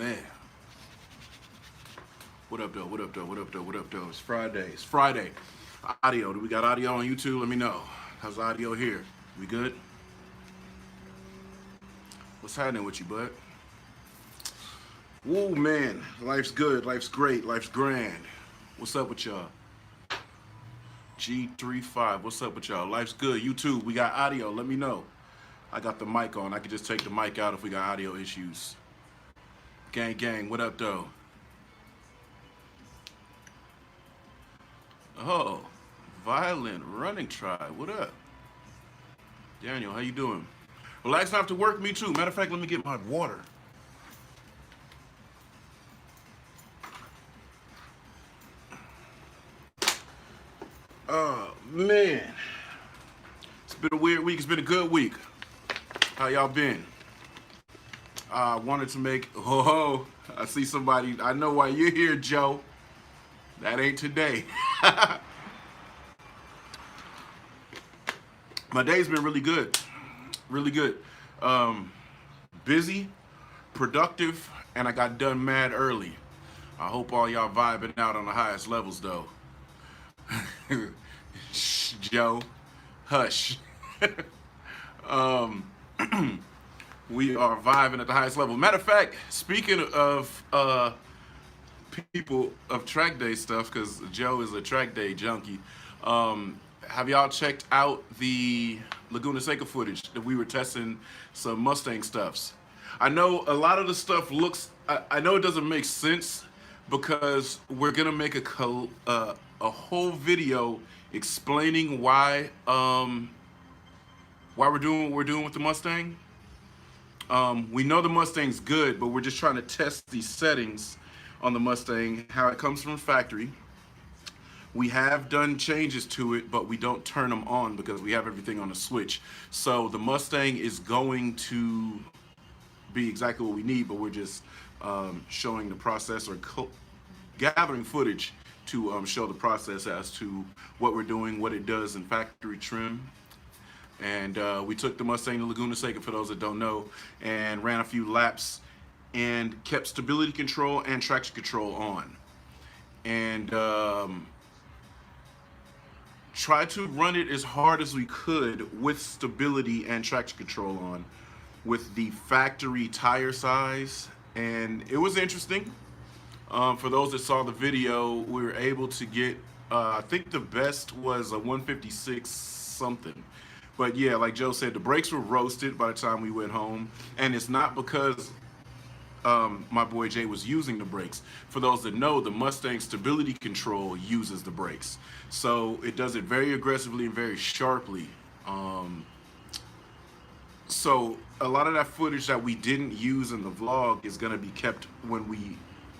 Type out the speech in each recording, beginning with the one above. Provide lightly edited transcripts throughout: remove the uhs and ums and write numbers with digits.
man. What up, though? What up, though? What up, though? What up, though? It's Friday. It's Friday. Audio. Do we got audio on YouTube? Let me know. How's the audio here? We good? What's happening with you, bud? Woo, man. Life's good. Life's great. Life's grand. What's up with y'all? G35. What's up with y'all? Life's good. YouTube. We got audio. Let me know. I got the mic on. I could just take the mic out if we got audio issues. Gang, gang. What up, though? Oh, Violent Running Tribe. What up? Daniel, how you doing? Relax after work, me too. Matter of fact, let me get my water. Oh, man. It's been a weird week. It's been a good week. How y'all been? I wanted to make, oh, I see somebody. I know why you're here, Joe. That ain't today. My day's been really good. Really good. Busy, productive, and I got done mad early. I hope all y'all vibing out on the highest levels, though. Shh, Joe, hush. um, we are vibing at the highest level. Matter of fact, speaking of people of track day stuff, because Joe is a track day junkie. Have y'all checked out the Laguna Seca footage that we were testing some Mustang stuffs? I know a lot of the stuff looks, I know it doesn't make sense because we're gonna make a whole video explaining why we're doing what we're doing with the Mustang. We know the Mustang's good, but we're just trying to test these settings on the Mustang, how it comes from factory. We have done changes to it, but we don't turn them on because we have everything on a switch. So the Mustang is going to be exactly what we need, but we're just showing the process or gathering footage to show the process as to what we're doing, what it does in factory trim. And we took the Mustang to Laguna Seca, for those that don't know, and ran a few laps and kept stability control and traction control on. And tried to run it as hard as we could with stability and traction control on with the factory tire size. And it was interesting. For those that saw the video, we were able to get, I think the best was a 156 something. But yeah, like Joe said, the brakes were roasted by the time we went home. And it's not because my boy Jay was using the brakes. For those that know, the Mustang stability control uses the brakes. So it does it very aggressively and very sharply. So a lot of that footage that we didn't use in the vlog is gonna be kept when we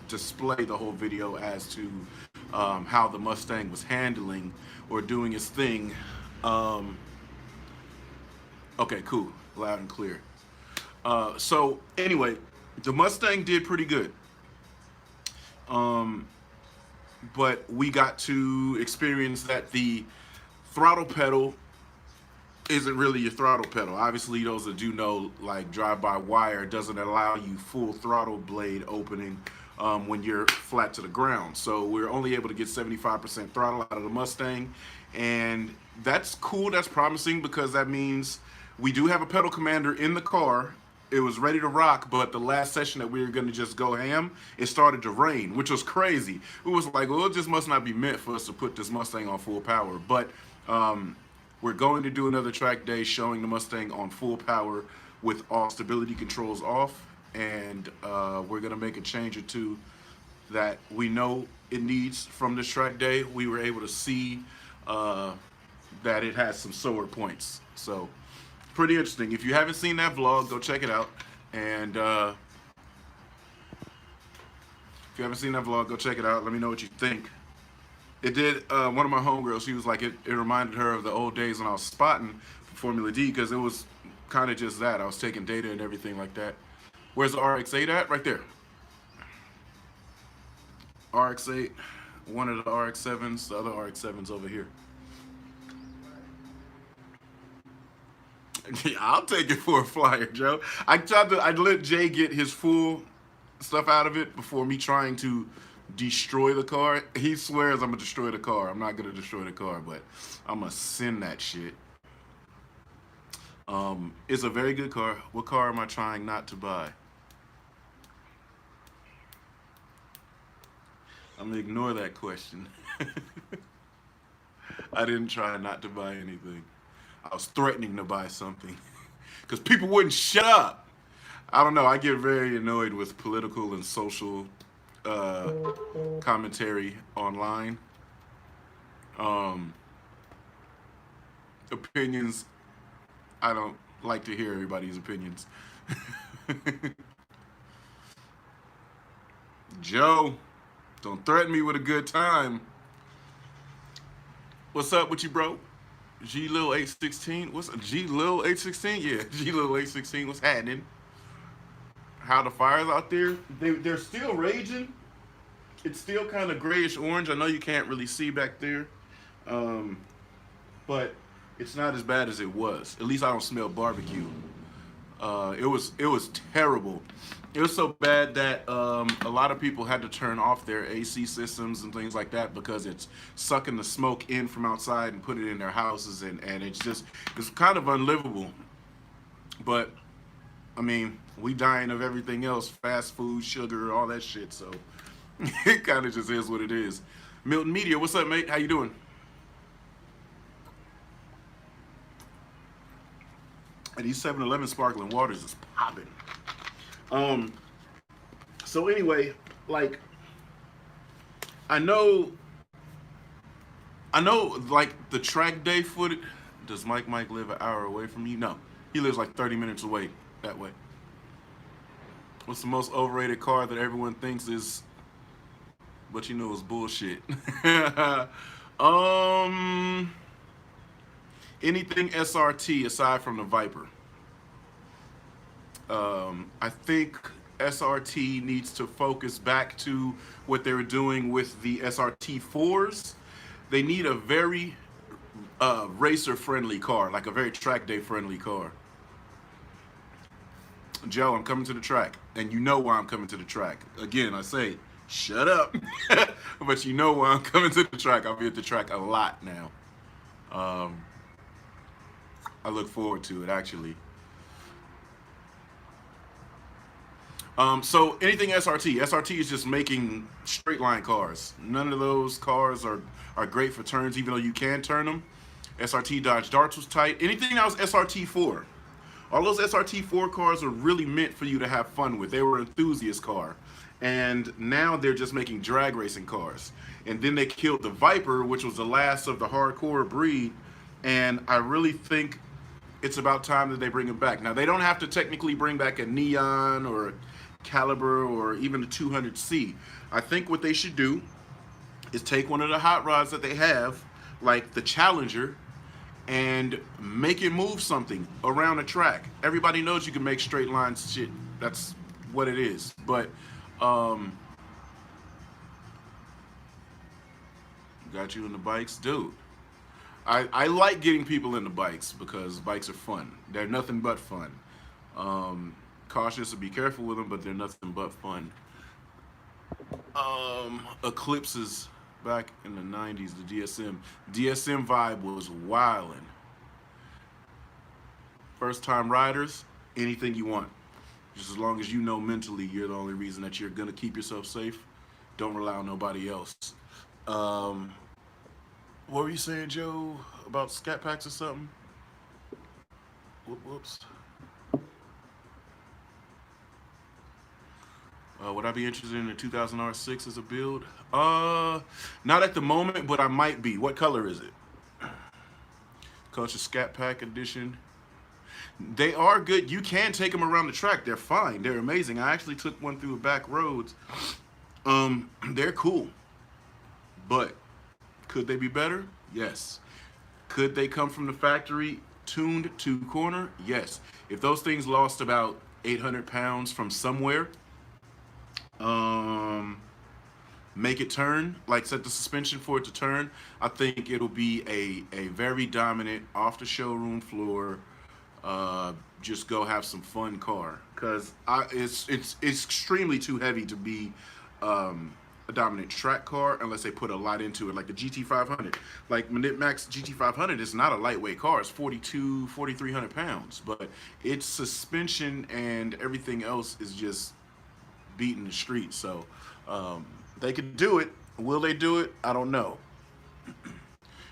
display the whole video as to how the Mustang was handling or doing its thing. Okay, cool, loud and clear. So anyway, the Mustang did pretty good. But we got to experience that the throttle pedal isn't really your throttle pedal. Obviously, those that do know, like drive-by-wire doesn't allow you full throttle blade opening when you're flat to the ground. So we're only able to get 75% throttle out of the Mustang. And that's cool, that's promising, because that means we do have a pedal commander in the car. It was ready to rock, but the last session that we were going to just go ham, it started to rain, which was crazy. It was like, well, it just must not be meant for us to put this Mustang on full power. But we're going to do another track day showing the Mustang on full power with all stability controls off. And we're going to make a change or two that we know it needs from this track day. We were able to see that it has some sore points. So pretty interesting. If you haven't seen that vlog, go check it out. And if you haven't seen that vlog, go check it out. Let me know what you think. It did, one of my homegirls, she was like, it reminded her of the old days when I was spotting for Formula D, because it was kind of just that. I was taking data and everything like that. Where's the RX-8 at? Right there. RX-8, one of the RX-7s, the other RX-7's over here. I'll take it for a flyer, Joe. I let Jay get his full stuff out of it before me trying to destroy the car. He swears I'm gonna destroy the car. I'm not gonna destroy the car, but I'm gonna send that shit. It's a very good car. What car am I trying not to buy? I'm gonna ignore that question. I didn't try not to buy anything. I was threatening to buy something because people wouldn't shut up. I don't know. I get very annoyed with political and social uh, commentary online. Um, Opinions. I don't like to hear everybody's opinions. Joe, don't threaten me with a good time. What's up with you, bro? G Lil 816. What's G Lil 816? Yeah, G Lil 816. What's happening? How the fires out there? They're still raging. It's still kind of grayish orange. I know you can't really see back there, um, but it's not as bad as it was. At least I don't smell barbecue. It was terrible. It was so bad that a lot of people had to turn off their AC systems and things like that because it's sucking the smoke in from outside and put it in their houses, and it's kind of unlivable. But I mean, we dying of everything else, fast food, sugar, all that shit. So it kind of just is what it is. Milton Media, what's up, mate? How you doing? And these 7-Eleven sparkling waters is popping. Um, so anyway, like I know, like the track day footage. Does Mike live an hour away from you? No, he lives like 30 minutes away that way. What's the most overrated car that everyone thinks is, but you know is bullshit? um, Anything SRT aside from the Viper. I think SRT needs to focus back to what they were doing with the SRT 4s. They need a very racer friendly car, like a very track day friendly car. Joe, I'm coming to the track, and you know why I'm coming to the track. Again, I say, shut up, but you know why I'm coming to the track. I'll be at the track a lot now. Um, I look forward to it, actually. So anything SRT. SRT is just making straight line cars. None of those cars are great for turns, even though you can turn them. SRT Dodge Darts was tight. Anything that was SRT4. All those SRT4 cars are really meant for you to have fun with. They were an enthusiast car. And now they're just making drag racing cars. And then they killed the Viper, which was the last of the hardcore breed. And I really think it's about time that they bring it back. Now, they don't have to technically bring back a Neon or a Caliber or even a 200C. I think what they should do is take one of the hot rods that they have, like the Challenger, and make it move something around the track. Everybody knows you can make straight lines shit. That's what it is. But got you in the bikes, dude. I like getting people into bikes because bikes are fun. They're nothing but fun. Cautious to be careful with them, but they're nothing but fun. Eclipses back in the 90s, the DSM vibe was wildin'. First time riders, anything you want. Just as long as you know mentally you're the only reason that you're gonna keep yourself safe. Don't rely on nobody else. Um, what were you saying, Joe, about scat packs or something? Whoops. Would I be interested in a 2000 R6 as a build? Not at the moment, but I might be. What color is it? Culture Scat Pack Edition. They are good. You can take them around the track. They're fine. They're amazing. I actually took one through the back roads. They're cool. But could they be better? Yes. Could they come from the factory tuned to corner? Yes. If those things lost about 800 pounds from somewhere, make it turn, like set the suspension for it to turn, I think it'll be a very dominant off the showroom floor uh, just go have some fun car because it's extremely too heavy to be a dominant track car unless they put a lot into it, like the GT500. Like Minute Max GT500 is not a lightweight car. It's 4,300 pounds, but its suspension and everything else is just beating the street. So they could do it. Will they do it? I don't know.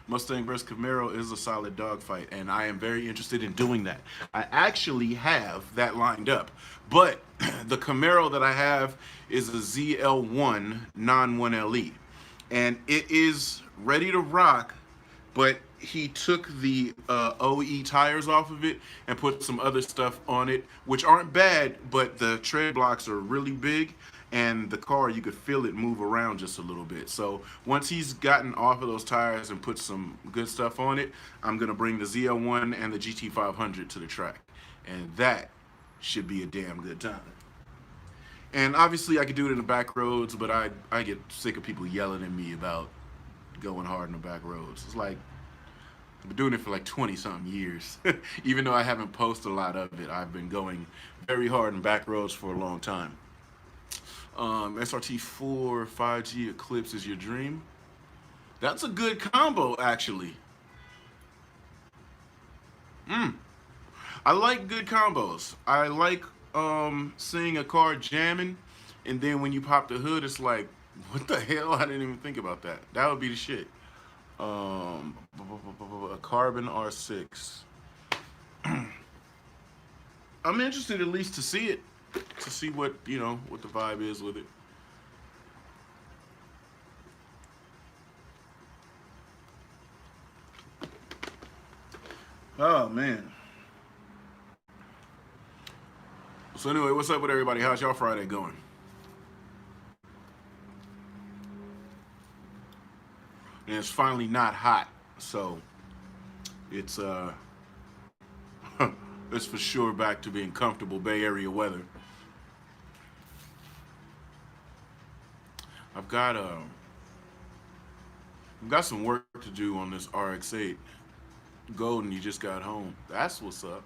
Mustang versus Camaro is a solid dogfight, and I am very interested in doing that. I actually have that lined up, but the Camaro that I have is a ZL1 non-1LE, and it is ready to rock, but he took the OE tires off of it and put some other stuff on it, which aren't bad, but the tread blocks are really big, and the car, you could feel it move around just a little bit. So once he's gotten off of those tires and put some good stuff on it, I'm gonna bring the ZL1 and the GT500 to the track, and that should be a damn good time. And obviously I could do it in the back roads, but I get sick of people yelling at me about going hard in the back roads. It's like, I've been doing it for like 20 something years. Even though I haven't posted a lot of it, I've been going very hard in back roads for a long time. SRT4 5G Eclipse is your dream. That's a good combo, actually. I like good combos. I like seeing a car jamming, and then when you pop the hood, it's like, what the hell? I didn't even think about that. That would be the shit. A Carbon R6. I'm interested at least to see it, to see what, what the vibe is with it. Oh man. So anyway, what's up with everybody? How's y'all Friday going? And it's finally not hot, so it's it's for sure back to being comfortable Bay Area weather. I've got some work to do on this RX-8. Golden, you just got home. That's what's up.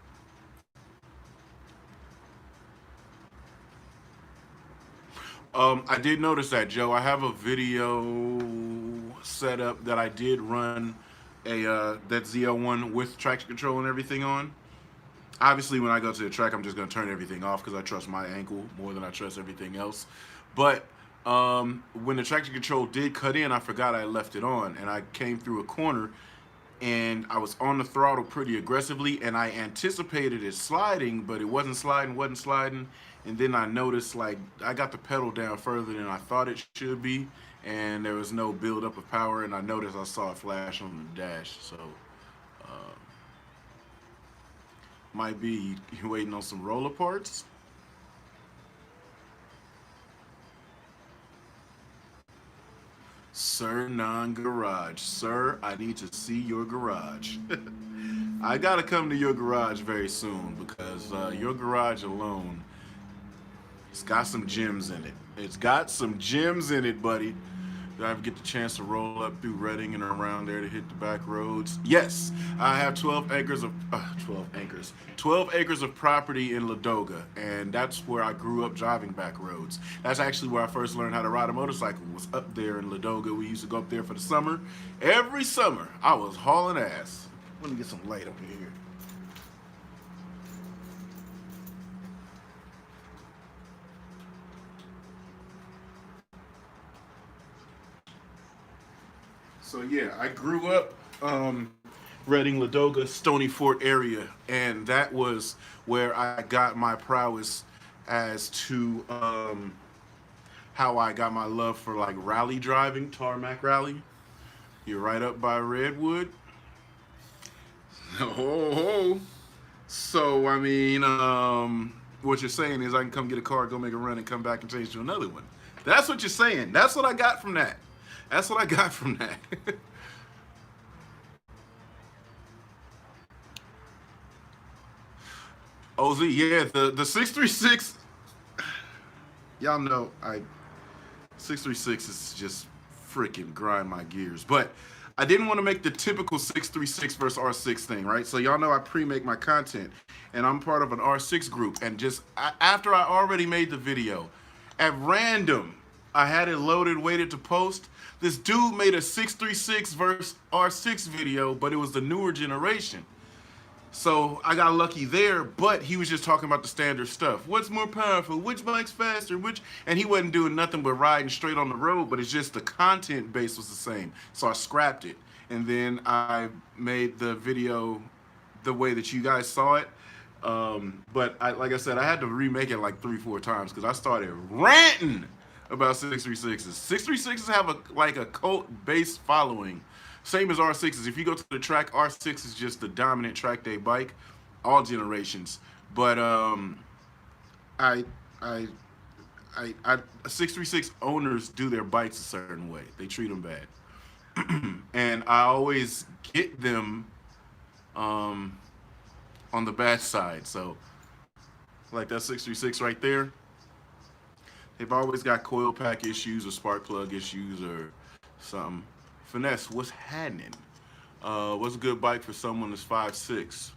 I did notice that, Joe. I have a video set up that I did run that ZL1 with traction control and everything on. Obviously, when I go to the track, I'm just going to turn everything off because I trust my ankle more than I trust everything else. But when the traction control did cut in, I forgot I left it on, and I came through a corner, and I was on the throttle pretty aggressively, and I anticipated it sliding, but it wasn't sliding, and then I noticed, like, I got the pedal down further than I thought it should be, and there was no buildup of power, and I noticed I saw a flash on the dash, so might be you waiting on some roller parts. Sir Non-Garage. Sir, I need to see your garage. I gotta come to your garage very soon because your garage alone, it's got some gems in it. It's got some gems in it, buddy. Did I ever get the chance to roll up through Reading and around there to hit the back roads? Yes, I have 12 acres of 12 acres of property in Ladoga, and that's where I grew up driving back roads. That's actually where I first learned how to ride a motorcycle. Was up there in Ladoga. We used to go up there for the summer. Every summer, I was hauling ass. Let me get some light up here. So yeah, I grew up Reading, Ladoga, Stony Fort area, and that was where I got my prowess as to how I got my love for like rally driving, tarmac rally. You're right up by Redwood. Oh, so I mean, what you're saying is I can come get a car, go make a run, and come back and change to another one. That's what you're saying. That's what I got from that. That's what I got from that. OZ, yeah, the 636. Y'all know 636 is just freaking grind my gears. But I didn't want to make the typical 636 versus R6 thing, right? So y'all know I pre-make my content, and I'm part of an R6 group. And just after I already made the video, at random, I had it loaded, waited to post. This dude made a 636 versus R6 video, but it was the newer generation. So I got lucky there, but he was just talking about the standard stuff. What's more powerful? Which bike's faster? And he wasn't doing nothing but riding straight on the road, but it's just the content base was the same. So I scrapped it. And then I made the video the way that you guys saw it. But like I said, I had to remake it like 3-4 times because I started ranting about 636s. 636s have a cult-based following. Same as R6s. If you go to the track, R6 is just the dominant track day bike, all generations. But 636 owners do their bikes a certain way. They treat them bad, and I always get them on the bad side. So, like that 636 right there, they've always got coil pack issues or spark plug issues or something. Finesse, what's happening? What's a good bike for someone that's 5'6"?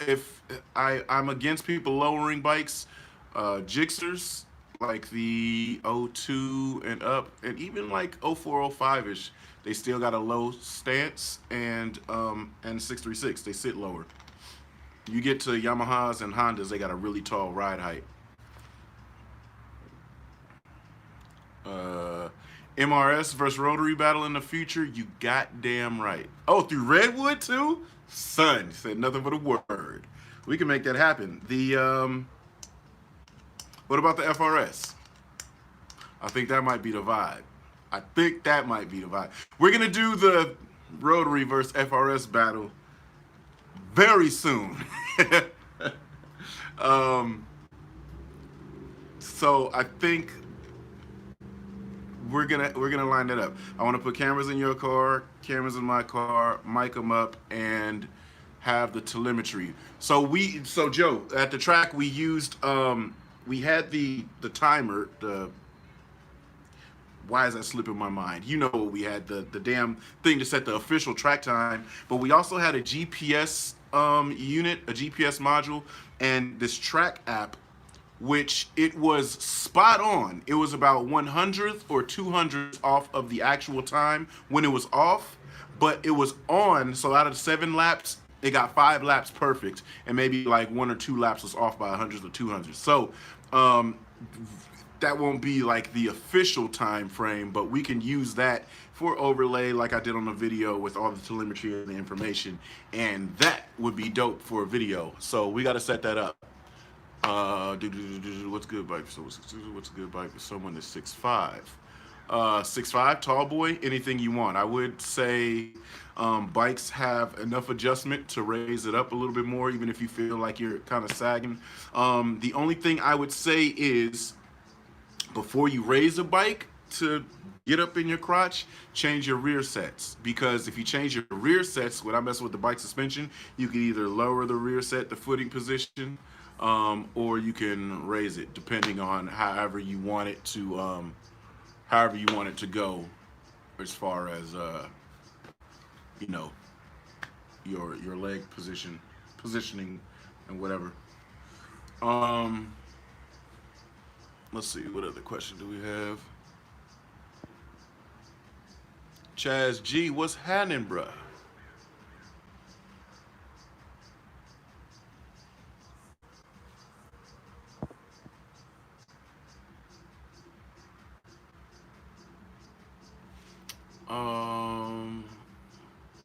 If I'm against people lowering bikes, Gixxers like the 02 and up, and even like 04, 05-ish, they still got a low stance, and 636, they sit lower. You get to Yamahas and Hondas, they got a really tall ride height. MRS versus rotary battle in the future, you goddamn right. Oh, through Redwood too? Son, said nothing but a word. We can make that happen. What about the FRS? I think that might be the vibe. We're gonna do the rotary versus FRS battle very soon. So I think we're gonna line that up. I want to put cameras in your car, cameras in my car, mic them up, and have the telemetry. So Joe, at the track we used we had the timer. Why is that slipping my mind? You know, we had the damn thing to set the official track time, but we also had a GPS unit, a GPS module, and this track app, which it was spot on. It was about 100th or 200th off of the actual time when it was off, but it was on. So out of 7 laps, it got 5 laps perfect, and maybe like 1 or 2 laps was off by 100th or 200th. So that won't be like the official time frame, but we can use that for overlay like I did on the video with all the telemetry and the information, and that would be dope for a video. So we got to set that up. What's a good bike for someone that's 6'5"? 6'5", tall boy, anything you want. I would say bikes have enough adjustment to raise it up a little bit more, even if you feel like you're kind of sagging. The only thing I would say is, before you raise a bike to get up in your crotch, change your rear sets. Because if you change your rear sets without messing with the bike suspension, you can either lower the rear set, the footing position, or you can raise it, depending on however you want it to go, as far as you know, your leg positioning and whatever. Let's see, what other question do we have? Chaz G, what's happening, bruh?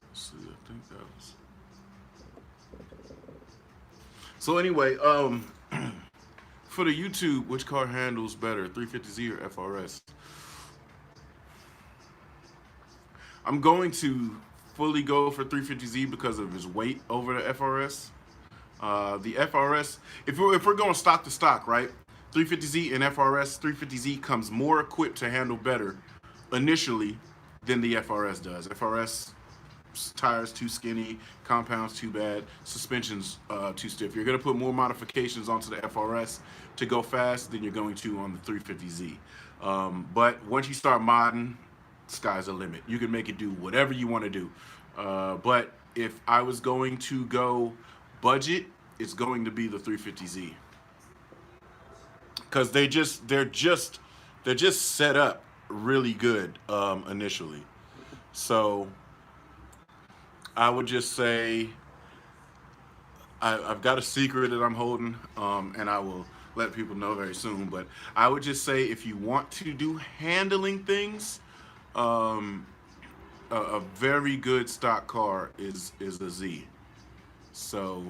Let's see, I think that was. So anyway, for the YouTube, which car handles better, 350Z or FRS? I'm going to fully go for 350Z because of his weight over the FRS. The FRS, if we're going stock to stock, right? 350Z and FRS, 350Z comes more equipped to handle better initially than the FRS does. FRS tires too skinny, compounds too bad, suspension's too stiff. You're going to put more modifications onto the FRS to go fast than you're going to on the 350Z. But once you start modding, sky's the limit. You can make it do whatever you want to do. But if I was going to go budget, it's going to be the 350Z because they're just set up really good initially. So I would just say I've got a secret that I'm holding, and I will let people know very soon. But I would just say if you want to do handling things, a very good stock car is a Z. So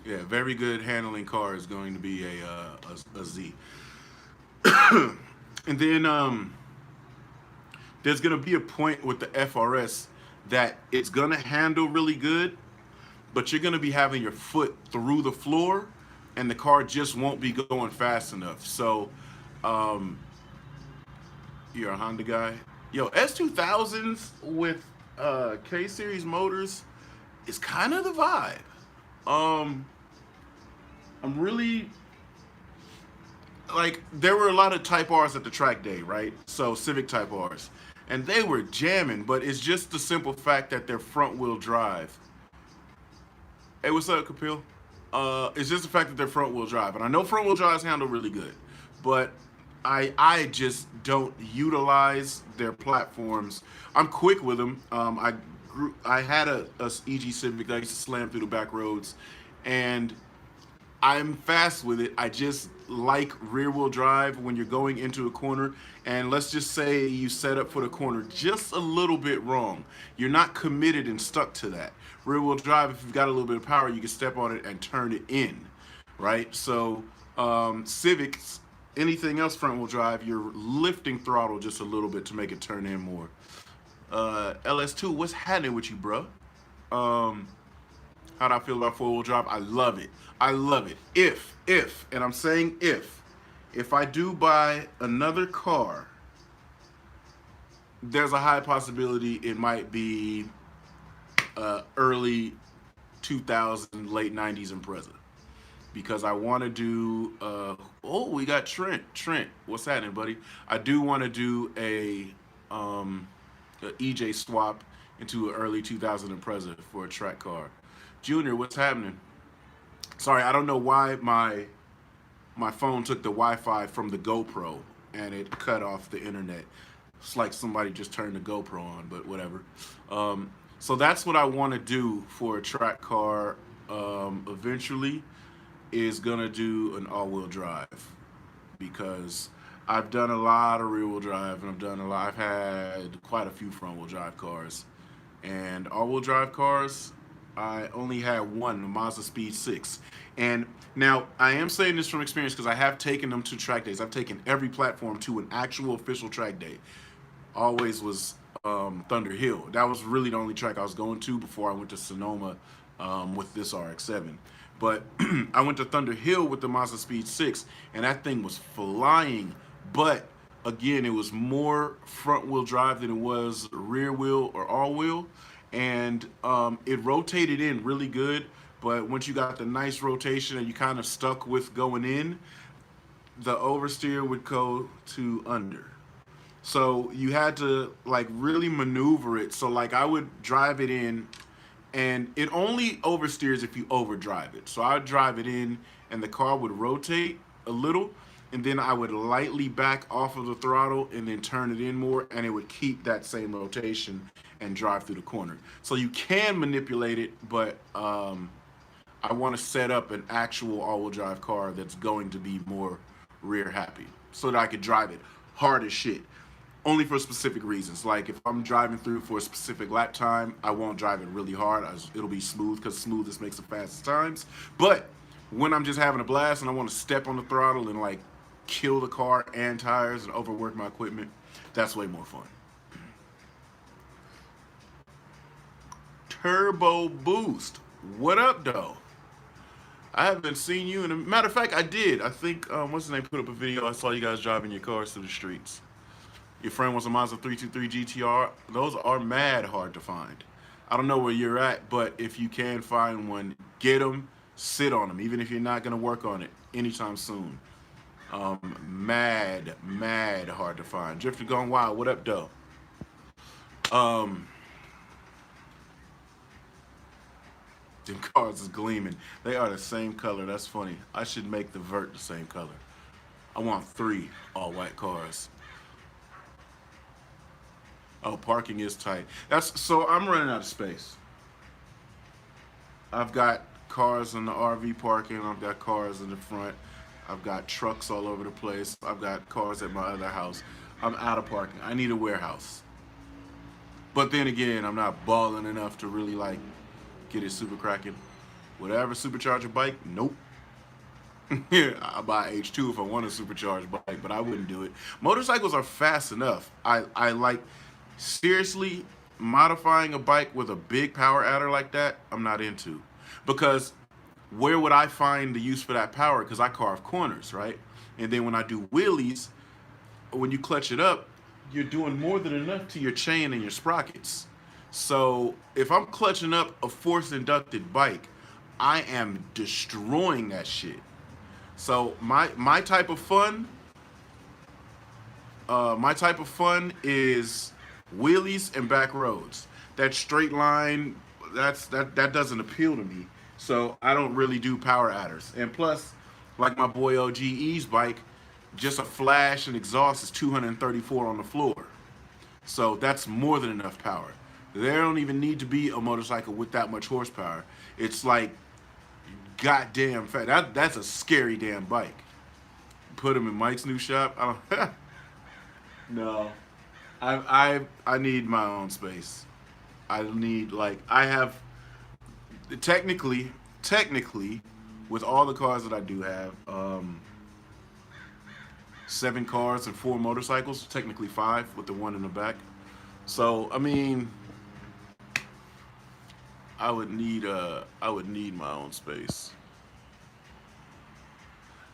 yeah, very good handling car is going to be a Z. And then there's going to be a point with the FRS that it's going to handle really good, but you're going to be having your foot through the floor and the car just won't be going fast enough. So um, you're a Honda guy. Yo, S2000s with K series motors is kind of the vibe. Um, I'm really like there were a lot of Type R's at the track day, right? So Civic Type R's, and they were jamming. But it's just the simple fact that they're front wheel drive. Hey, what's up, Kapil? It's just the fact that they're front wheel drive, and I know front wheel drives handle really good, but I just don't utilize their platforms. I'm quick with them. I had a EG Civic that I used to slam through the back roads, and I'm fast with it. I just like rear wheel drive when you're going into a corner. And let's just say you set up for the corner just a little bit wrong. You're not committed and stuck to that. Rear wheel drive, if you've got a little bit of power, you can step on it and turn it in, right? So Civics, anything else front wheel drive, you're lifting throttle just a little bit to make it turn in more. LS2, what's happening with you, bro? How'd I feel about four-wheel drive? I love it. I love it. And I'm saying if I do buy another car, there's a high possibility it might be early 2000s, late 90s Impreza. Because I want to do, we got Trent. Trent, what's happening, buddy? I do want to do a EJ swap into an early 2000 Impreza for a track car. Junior, what's happening? Sorry, I don't know why my phone took the Wi-Fi from the GoPro and it cut off the internet. It's like somebody just turned the GoPro on, but whatever. So that's what I want to do for a track car eventually, is gonna do an all-wheel drive, because I've done a lot of rear-wheel drive and I've had quite a few front-wheel drive cars, and all-wheel drive cars, I only had one, the Mazda Speed 6. And now I am saying this from experience because I have taken them to track days. I've taken every platform to an actual official track day. Always was Thunder Hill. That was really the only track I was going to before I went to Sonoma with this RX-7. But I went to Thunder Hill with the Mazda Speed 6, and that thing was flying. But again, it was more front wheel drive than it was rear wheel or all wheel. And it rotated in really good, but once you got the nice rotation and you kind of stuck with going in, the oversteer would go to under. So you had to like really maneuver it. So like I would drive it in, and it only oversteers if you overdrive it. So I would drive it in and the car would rotate a little, and then I would lightly back off of the throttle and then turn it in more, and it would keep that same rotation and drive through the corner. So you can manipulate it, but I want to set up an actual all-wheel drive car that's going to be more rear happy so that I could drive it hard as shit. Only for specific reasons. Like if I'm driving through for a specific lap time, I won't drive it really hard. It'll be smooth because smoothest makes the fastest times. But when I'm just having a blast and I want to step on the throttle and like kill the car and tires and overwork my equipment, that's way more fun. Turbo Boost, what up, though? I haven't seen you in a matter of fact, I did. I think what's his name put up a video. I saw you guys driving your cars through the streets. Your friend wants a Mazda 323 GTR. Those are mad hard to find. I don't know where you're at, but if you can find one, Get them, sit on them, even if you're not gonna work on it anytime soon. Mad hard to find. Drifter Gone Wild, what up, though? Um, them cars is gleaming. They are the same color. That's funny. I should make the vert the same color. I want 3 all white cars. Oh, parking is tight. That's so I'm running out of space. I've got cars in the RV parking. I've got cars in the front. I've got trucks all over the place. I've got cars at my other house. I'm out of parking. I need a warehouse. But then again, I'm not balling enough to really like get it super cracking. Whatever supercharger bike, nope. Yeah, I buy H2 if I want a supercharged bike, but I wouldn't do it. Motorcycles are fast enough. I like seriously modifying a bike with a big power adder like that. I'm not into because where would I find the use for that power? Because I carve corners, right? And then when I do wheelies, when you clutch it up, you're doing more than enough to your chain and your sprockets. So if I'm clutching up a force inducted bike, I am destroying that shit. So my type of fun, is wheelies and back roads. That straight line, that doesn't appeal to me. So I don't really do power adders. And plus, like my boy OGE's bike, just a flash and exhaust is 234 on the floor. So that's more than enough power. There don't even need to be a motorcycle with that much horsepower. It's like goddamn fat. That's a scary damn bike. Put him in Mike's new shop. I don't. No, I need my own space. I need like I have technically with all the cars that I do have, 7 cars and 4 motorcycles. Technically 5 with the one in the back. So I mean, I would need my own space.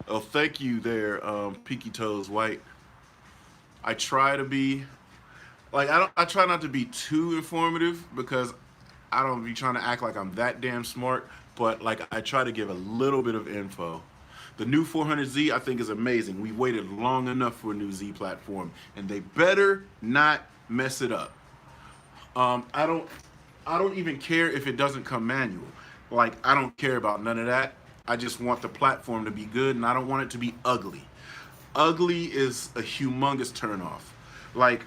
Oh, thank you there, Peaky Toes White. I try to be like I try not to be too informative because I don't be trying to act like I'm that damn smart, but like I try to give a little bit of info. The new 400Z I think is amazing. We waited long enough for a new Z platform, and they better not mess it up. I don't even care if it doesn't come manual. Like I don't care about none of that. I just want the platform to be good, and I don't want it to be ugly. Ugly is a humongous turnoff. Like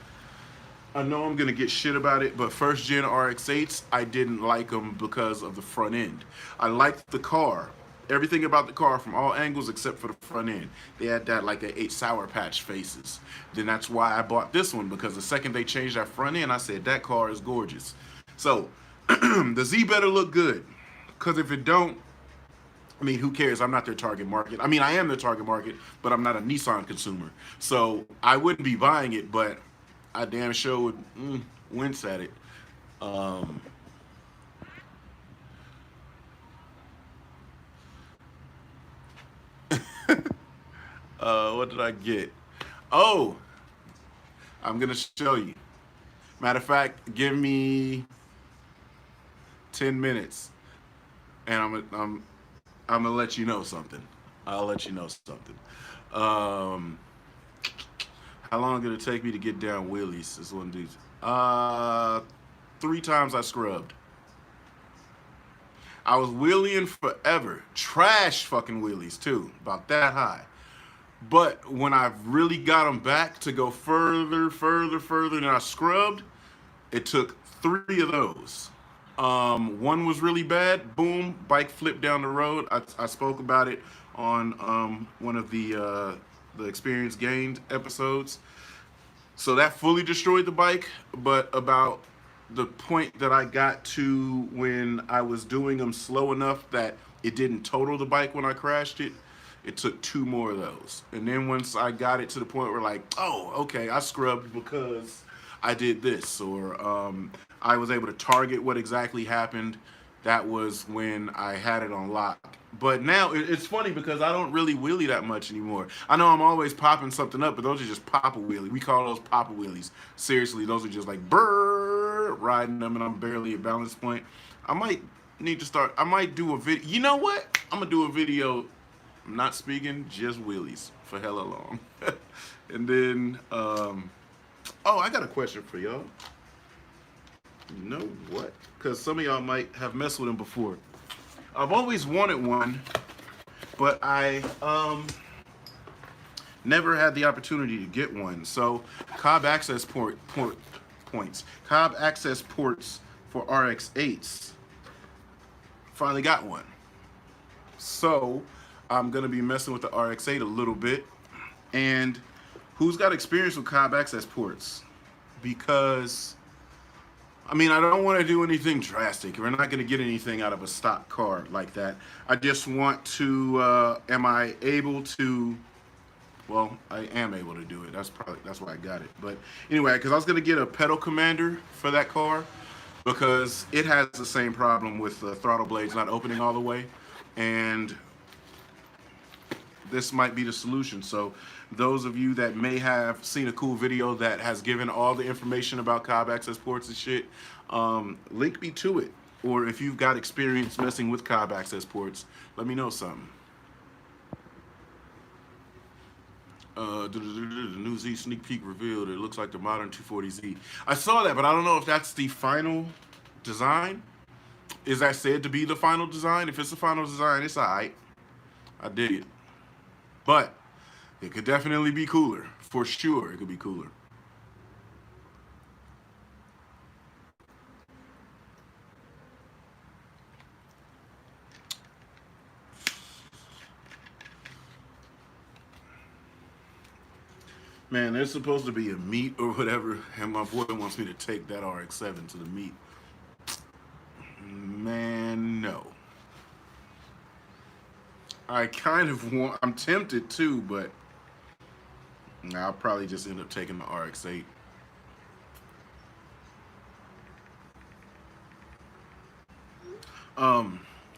I know I'm gonna get shit about it, but first gen RX-8s, I didn't like them because of the front end. I liked the car, everything about the car from all angles except for the front end. They had that like they ate Sour Patch faces. Then that's why I bought this one, because the second they changed that front end, I said that car is gorgeous. So the Z better look good, because if it don't, I mean, who cares? I'm not their target market. I mean, I am their target market, but I'm not a Nissan consumer. So I wouldn't be buying it, but I damn sure would wince at it. Um, what did I get? Oh, I'm gonna show you. Matter of fact, give me 10 minutes, and I'm gonna let you know something. I'll let you know something. Um, how long did it take me to get down wheelies? This one dude. 3 times I scrubbed. I was wheeling forever. Trash fucking wheelies too, about that high. But when I really got them back to go further than I scrubbed, it took 3 of those. One was really bad. Boom, bike flipped down the road. I spoke about it on one of the experience gained episodes. So that fully destroyed the bike. But about the point that I got to when I was doing them slow enough that it didn't total the bike when I crashed it, it took 2 more of those. And then once I got it to the point where like, oh, okay, I scrubbed because I did this, or I was able to target what exactly happened. That was when I had it on lock. But now it's funny because I don't really wheelie that much anymore. I know I'm always popping something up, but those are just pop-a wheelie. We call those pop-a wheelies. Seriously, those are just like brrr, riding them, and I'm barely at balance point. I might need to start. I might do a video. You know what? I'm gonna do a video. I'm not speaking, just wheelies for hella long. And then, oh, I got a question for y'all. You know what? Because some of y'all might have messed with them before. I've always wanted one, but I never had the opportunity to get one. So Cobb access points, Cobb access ports for RX8s. Finally got one. So I'm gonna be messing with the RX8 a little bit. And who's got experience with Cobb access ports? Because I mean, I don't want to do anything drastic. We're not going to get anything out of a stock car like that. I just want to, am I able to, well, I am able to do it. That's why I got it. But anyway, because I was going to get a pedal commander for that car because it has the same problem with the throttle blades not opening all the way. And this might be the solution. So those of you that may have seen a cool video that has given all the information about Cobb access ports and shit, link me to it. Or if you've got experience messing with Cobb access ports, let me know something. The new Z sneak peek revealed. It looks like the modern 240Z. I saw that, but I don't know if that's the final design. Is that said to be the final design? If it's the final design, it's alright. I dig it. But it could definitely be cooler. For sure, it could be cooler. Man, there's supposed to be a meet or whatever, and my boy wants me to take that RX-7 to the meet. Man, no. I kind of want, I'm tempted to, but I'll probably just end up taking the RX-8.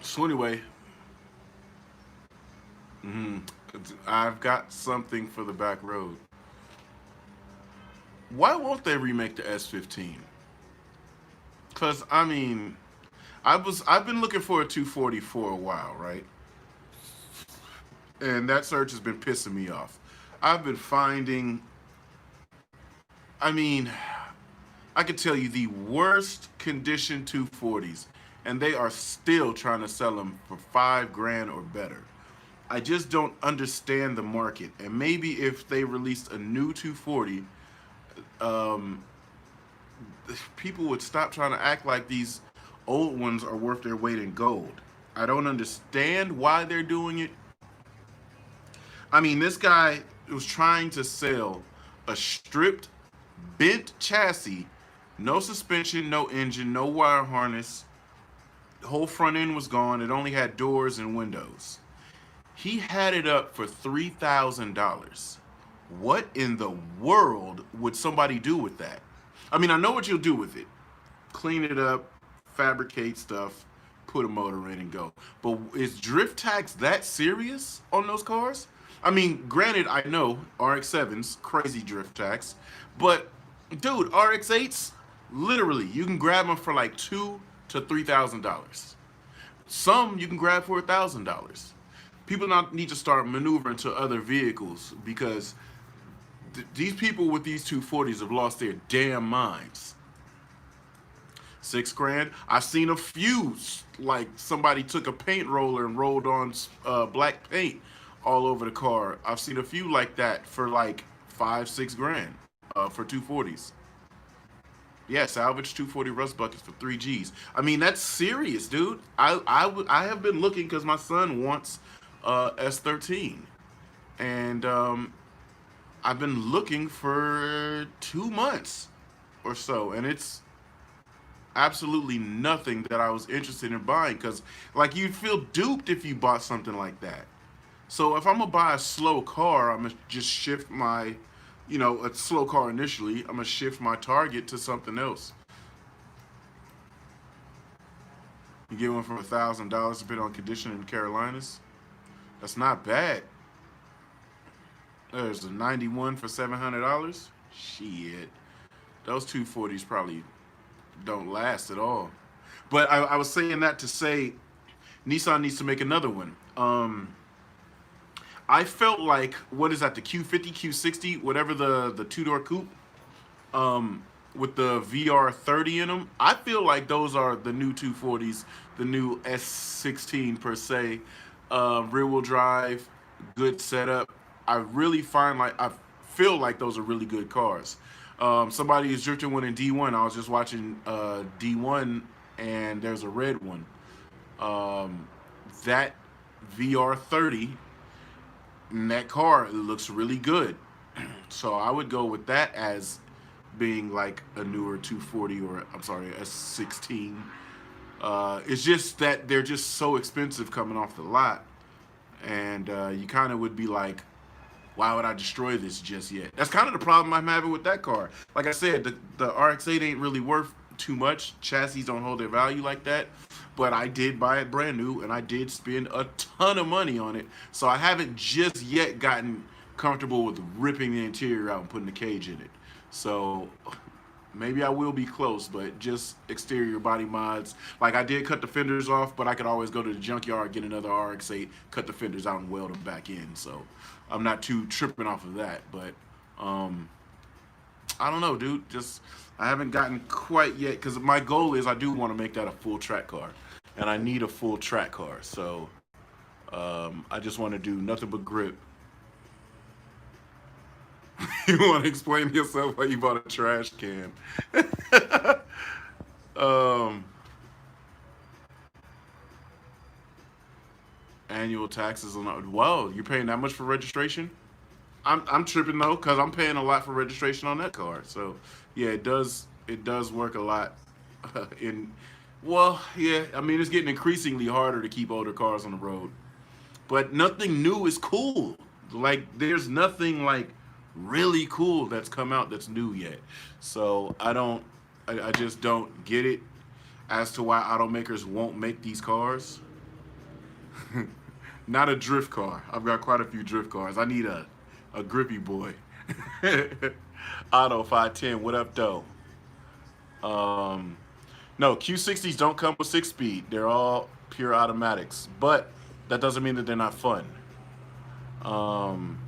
So anyway, I've got something for the back road. Why won't they remake the S15? Cause I mean, I've been looking for a 240 for a while, right? And that search has been pissing me off. I've been finding, I mean, I could tell you the worst condition 240s, and they are still trying to sell them for $5,000 or better. I just don't understand the market. And maybe if they released a new 240, people would stop trying to act like these old ones are worth their weight in gold. I don't understand why they're doing it. I mean, this guy was trying to sell a stripped, bent chassis, no suspension, no engine, no wire harness. The whole front end was gone. It only had doors and windows. He had it up for $3,000. What in the world would somebody do with that? I mean, I know what you'll do with it. Clean it up, fabricate stuff, put a motor in and go. But is drift tax that serious on those cars? I mean, granted, I know RX-7s, crazy drift tax, but dude, RX-8s, literally, you can grab them for like $2,000 to $3,000. Some you can grab for $1,000. People not need to start maneuvering to other vehicles because these people with these 240s have lost their damn minds. $6,000. I've seen a few, like somebody took a paint roller and rolled on black paint all over the car. I've seen a few like that for like $5-6 grand for 240s. Yeah, salvage 240 rust buckets for 3 Gs. I mean, that's serious, dude. I have been looking because my son wants S13, and I've been looking for 2 months or so, and it's absolutely nothing that I was interested in buying because, like, you'd feel duped if you bought something like that. So if I'm gonna buy a slow car, I'm gonna just shift my, you know, a slow car initially. I'm gonna shift my target to something else. You get one for $1,000, depending on condition in the Carolinas. That's not bad. There's a 91 for $700. Shit, those 240s probably don't last at all. But I was saying that to say Nissan needs to make another one. I felt like, what is that, the Q50, Q60, whatever, the two door coupe, with the VR30 in them. I feel like those are the new 240s, the new S16 per se. Rear wheel drive, good setup. I really find like I feel like those are really good cars. Somebody is drifting one in D1. I was just watching D1, and there's a red one. That VR30 in that car, it looks really good. So I would go with that as being like a newer 240, or I'm sorry, S16. It's just that they're just so expensive coming off the lot, and you kind of would be like, why would I destroy this just yet? That's kind of the problem I'm having with that car. Like I said, the RX-8 ain't really worth too much. Chassis don't hold their value like that. But I did buy it brand new, and I did spend a ton of money on it. So I haven't just yet gotten comfortable with ripping the interior out and putting the cage in it. So maybe I will be close, but just exterior body mods. Like, I did cut the fenders off, but I could always go to the junkyard, get another RX-8, cut the fenders out, and weld them back in. So I'm not too tripping off of that. But I don't know, dude. Just I haven't gotten quite yet, because my goal is I do want to make that a full track car, and I need a full track car. So I just want to do nothing but grip. You want to explain to yourself why you bought a trash can? um, Annual taxes on, wow, you're paying that much for registration? I'm tripping though, because I'm paying a lot for registration on that car. So yeah, it does work a lot. In Well, yeah, I mean, it's getting increasingly harder to keep older cars on the road, but nothing new is cool. Like, there's nothing like really cool that's come out that's new yet. So I just don't get it as to why automakers won't make these cars. Not a drift car. I've got quite a few drift cars. I need a grippy boy. Auto 510, what up though? No, Q60s don't come with 6 speed. They're all pure automatics. But that doesn't mean that they're not fun. Um,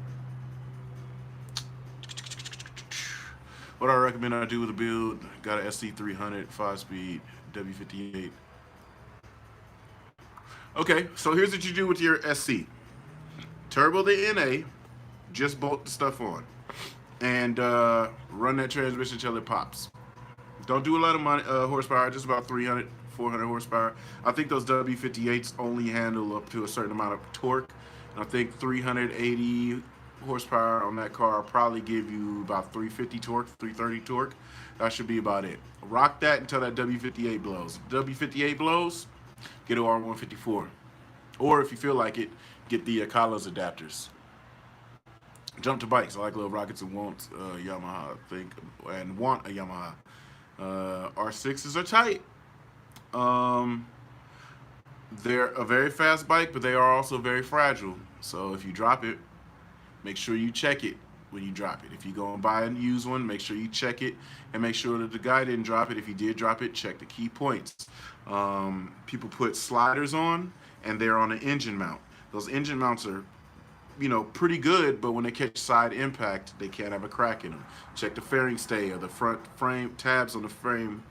what I recommend I do with a build, got an SC300, 5 speed, W58. Okay, so here's what you do with your SC. Turbo the NA, just bolt the stuff on, and run that transmission till it pops. Don't do a lot of horsepower, just about 300, 400 horsepower. I think those W58s only handle up to a certain amount of torque. And I think 380 horsepower on that car will probably give you about 350 torque, 330 torque. That should be about it. Rock that until that W58 blows. If W58 blows, get an R154. Or if you feel like it, get the Kalos adapters. Jump to bikes. I like Little Rockets and want Yamaha, I think, and want a Yamaha. R6s are tight. They're a very fast bike, but they are also very fragile. So if you drop it, make sure you check it when you drop it. If you go and buy and use one, make sure you check it and make sure that the guy didn't drop it. If he did drop it, check the key points. People put sliders on, and they're on an engine mount. Those engine mounts are, pretty good, but when they catch side impact, they can't have a crack in them. Check the fairing stay or the front frame tabs on the frame.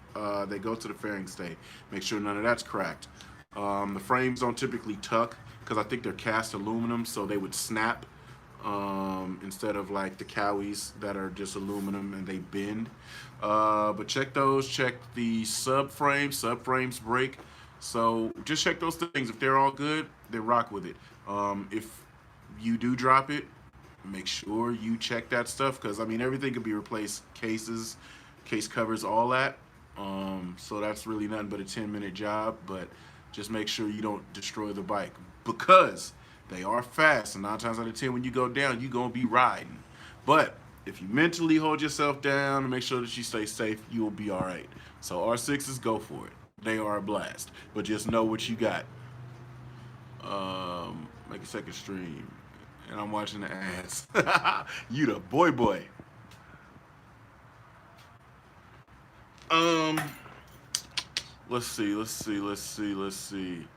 They go to the fairing stay. Make sure none of that's cracked. The frames don't typically tuck because I think they're cast aluminum, so they would snap instead of like the Cowies that are just aluminum and they bend. But check those. Check the subframe. Subframes break. So just check those things. If they're all good, then rock with it. If you do drop it, make sure you check that stuff, because I mean, everything can be replaced. Cases, case covers, all that. So that's really nothing but a 10-minute job, but just make sure you don't destroy the bike, because they are fast, and 9 times out of 10 when you go down, you're gonna be riding. But if you mentally hold yourself down and make sure that you stay safe, you will be all right. So R6s, go for it. They are a blast, but just know what you got. Make a second stream, and I'm watching the ads. You the boy. Let's see, let's see, let's see, let's see.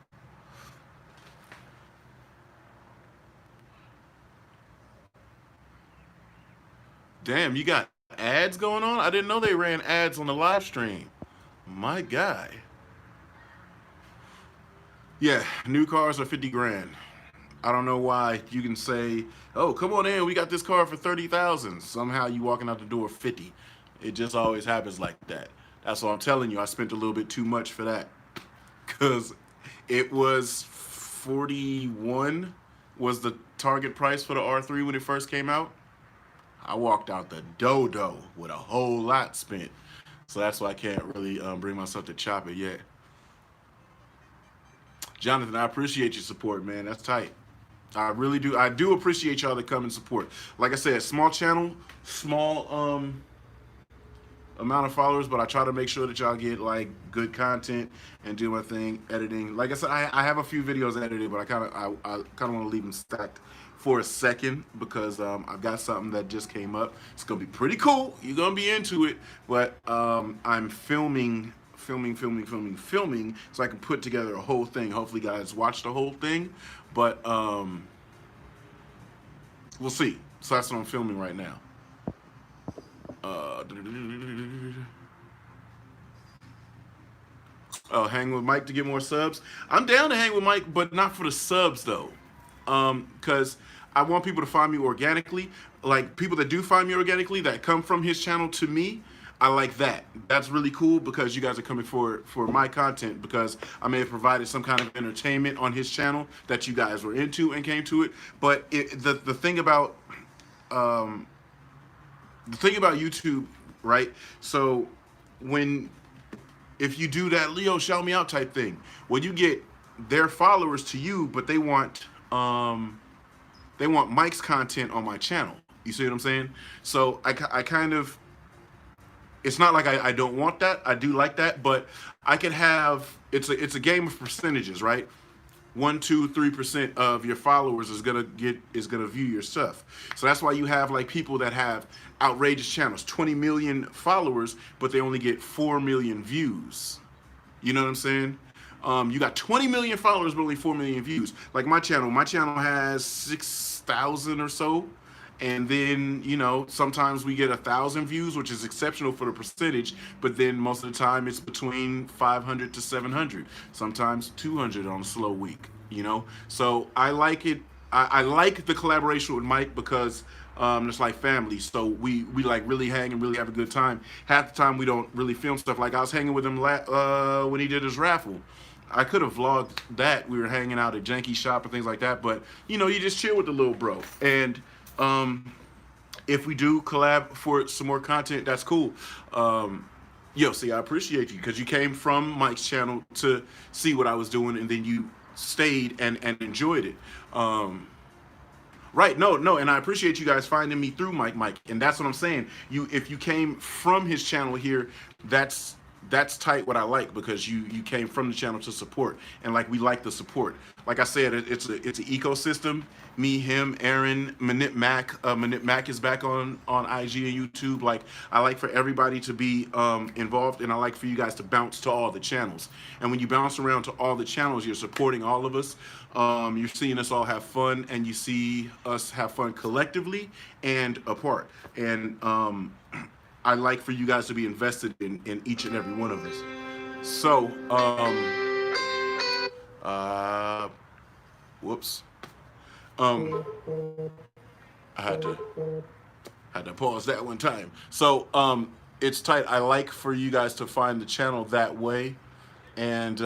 Damn, you got ads going on? I didn't know they ran ads on the live stream. My guy. Yeah, new cars are 50 grand. I don't know why you can say, "Oh, come on in, we got this car for 30,000." Somehow you walking out the door 50. It just always happens like that. That's what I'm telling you. I spent a little bit too much for that cuz it was 41 was the target price for the R3 when it first came out. I walked out the dodo with a whole lot spent. So that's why I can't really bring myself to chop it yet. Jonathan, I appreciate your support, man. That's tight. I really do. I do appreciate y'all that come and support. Like I said, small channel, small amount of followers, but I try to make sure that y'all get like good content and do my thing editing. Like I said, I have a few videos edited, but I kind of want to leave them stacked for a second because I've got something that just came up. It's gonna be pretty cool. You're gonna be into it, but I'm filming so I can put together a whole thing. Hopefully guys watch the whole thing, but we'll see. So that's what I'm filming right now. Hang with Mike to get more subs. I'm down to hang with Mike, but not for the subs though, because I want people to find me organically. Like people that do find me organically that come from his channel to me, I like that. That's really cool because you guys are coming for my content because I may have provided some kind of entertainment on his channel that you guys were into and came to it. But the thing about YouTube, right? So if you do that Leo shout me out type thing, when you get their followers to you, but they want Mike's content on my channel. You see what I'm saying? So I kind of, it's not like I don't want that. I do like that, but I could have, it's a game of percentages, right? 1, 2, 3% of your followers is gonna view your stuff. So that's why you have like people that have outrageous channels, 20 million followers, but they only get 4 million views. You know what I'm saying? You got 20 million followers, but only 4 million views. Like my channel has 6,000 or so. And then, you know, sometimes we get 1,000 views, which is exceptional for the percentage, but then most of the time it's between 500 to 700, sometimes 200 on a slow week, you know? So I like it. I like the collaboration with Mike because it's like family. So we like really hang and really have a good time. Half the time we don't really film stuff. Like I was hanging with him when he did his raffle. I could have vlogged that. We were hanging out at Janky Shop and things like that, but you know, you just chill with the little bro. And if we do collab for some more content, that's cool. Yo, see, I appreciate you because you came from Mike's channel to see what I was doing, and then you stayed and enjoyed it. Right, no, and I appreciate you guys finding me through Mike, and that's what I'm saying. If you came from his channel here, that's tight what I like because you came from the channel to support, and like we like the support. Like I said, it's an ecosystem. Me, him, Aaron, Manip Mac. Manip Mac is back on IG and YouTube. Like I like for everybody to be involved, and I like for you guys to bounce to all the channels. And when you bounce around to all the channels, you're supporting all of us. You're seeing us all have fun, and you see us have fun collectively and apart. And I like for you guys to be invested in each and every one of us. So, whoops. I had to pause that one time. So, it's tight. I like for you guys to find the channel that way, and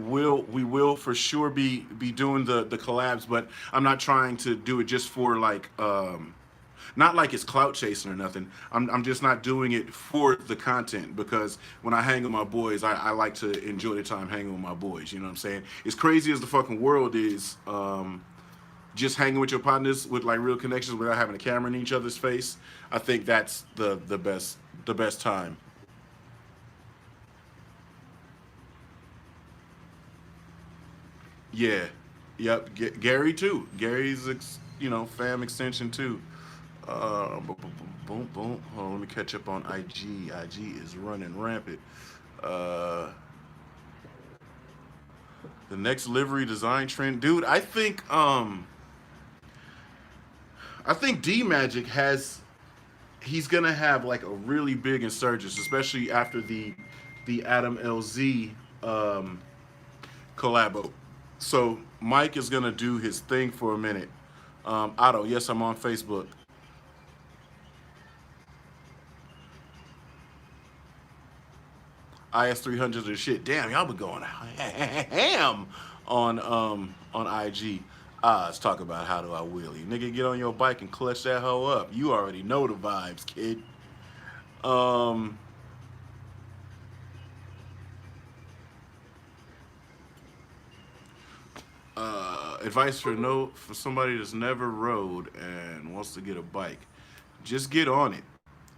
we will for sure be doing the collabs, but I'm not trying to do it just for like not like it's clout chasing or nothing. I'm just not doing it for the content because when I hang with my boys, I like to enjoy the time hanging with my boys. You know what I'm saying? As crazy as the fucking world is, just hanging with your partners with like real connections without having a camera in each other's face, I think that's the best time. Yeah, yep. Gary too. Gary's fam extension too. Boom, boom, boom, boom, boom. Hold on, let me catch up on IG. IG is running rampant. Uh, the next livery design trend, dude. I think D Magic has. He's gonna have like a really big insurgence, especially after the Adam LZ um, collabo. So Mike is gonna do his thing for a minute. Otto, yes, I'm on Facebook. IS300s are shit. Damn, y'all been going ham on IG. Let's talk about how do I wheelie. Nigga, get on your bike and clutch that hoe up. You already know the vibes, kid. Um, Advice for somebody that's never rode and wants to get a bike. Just get on it.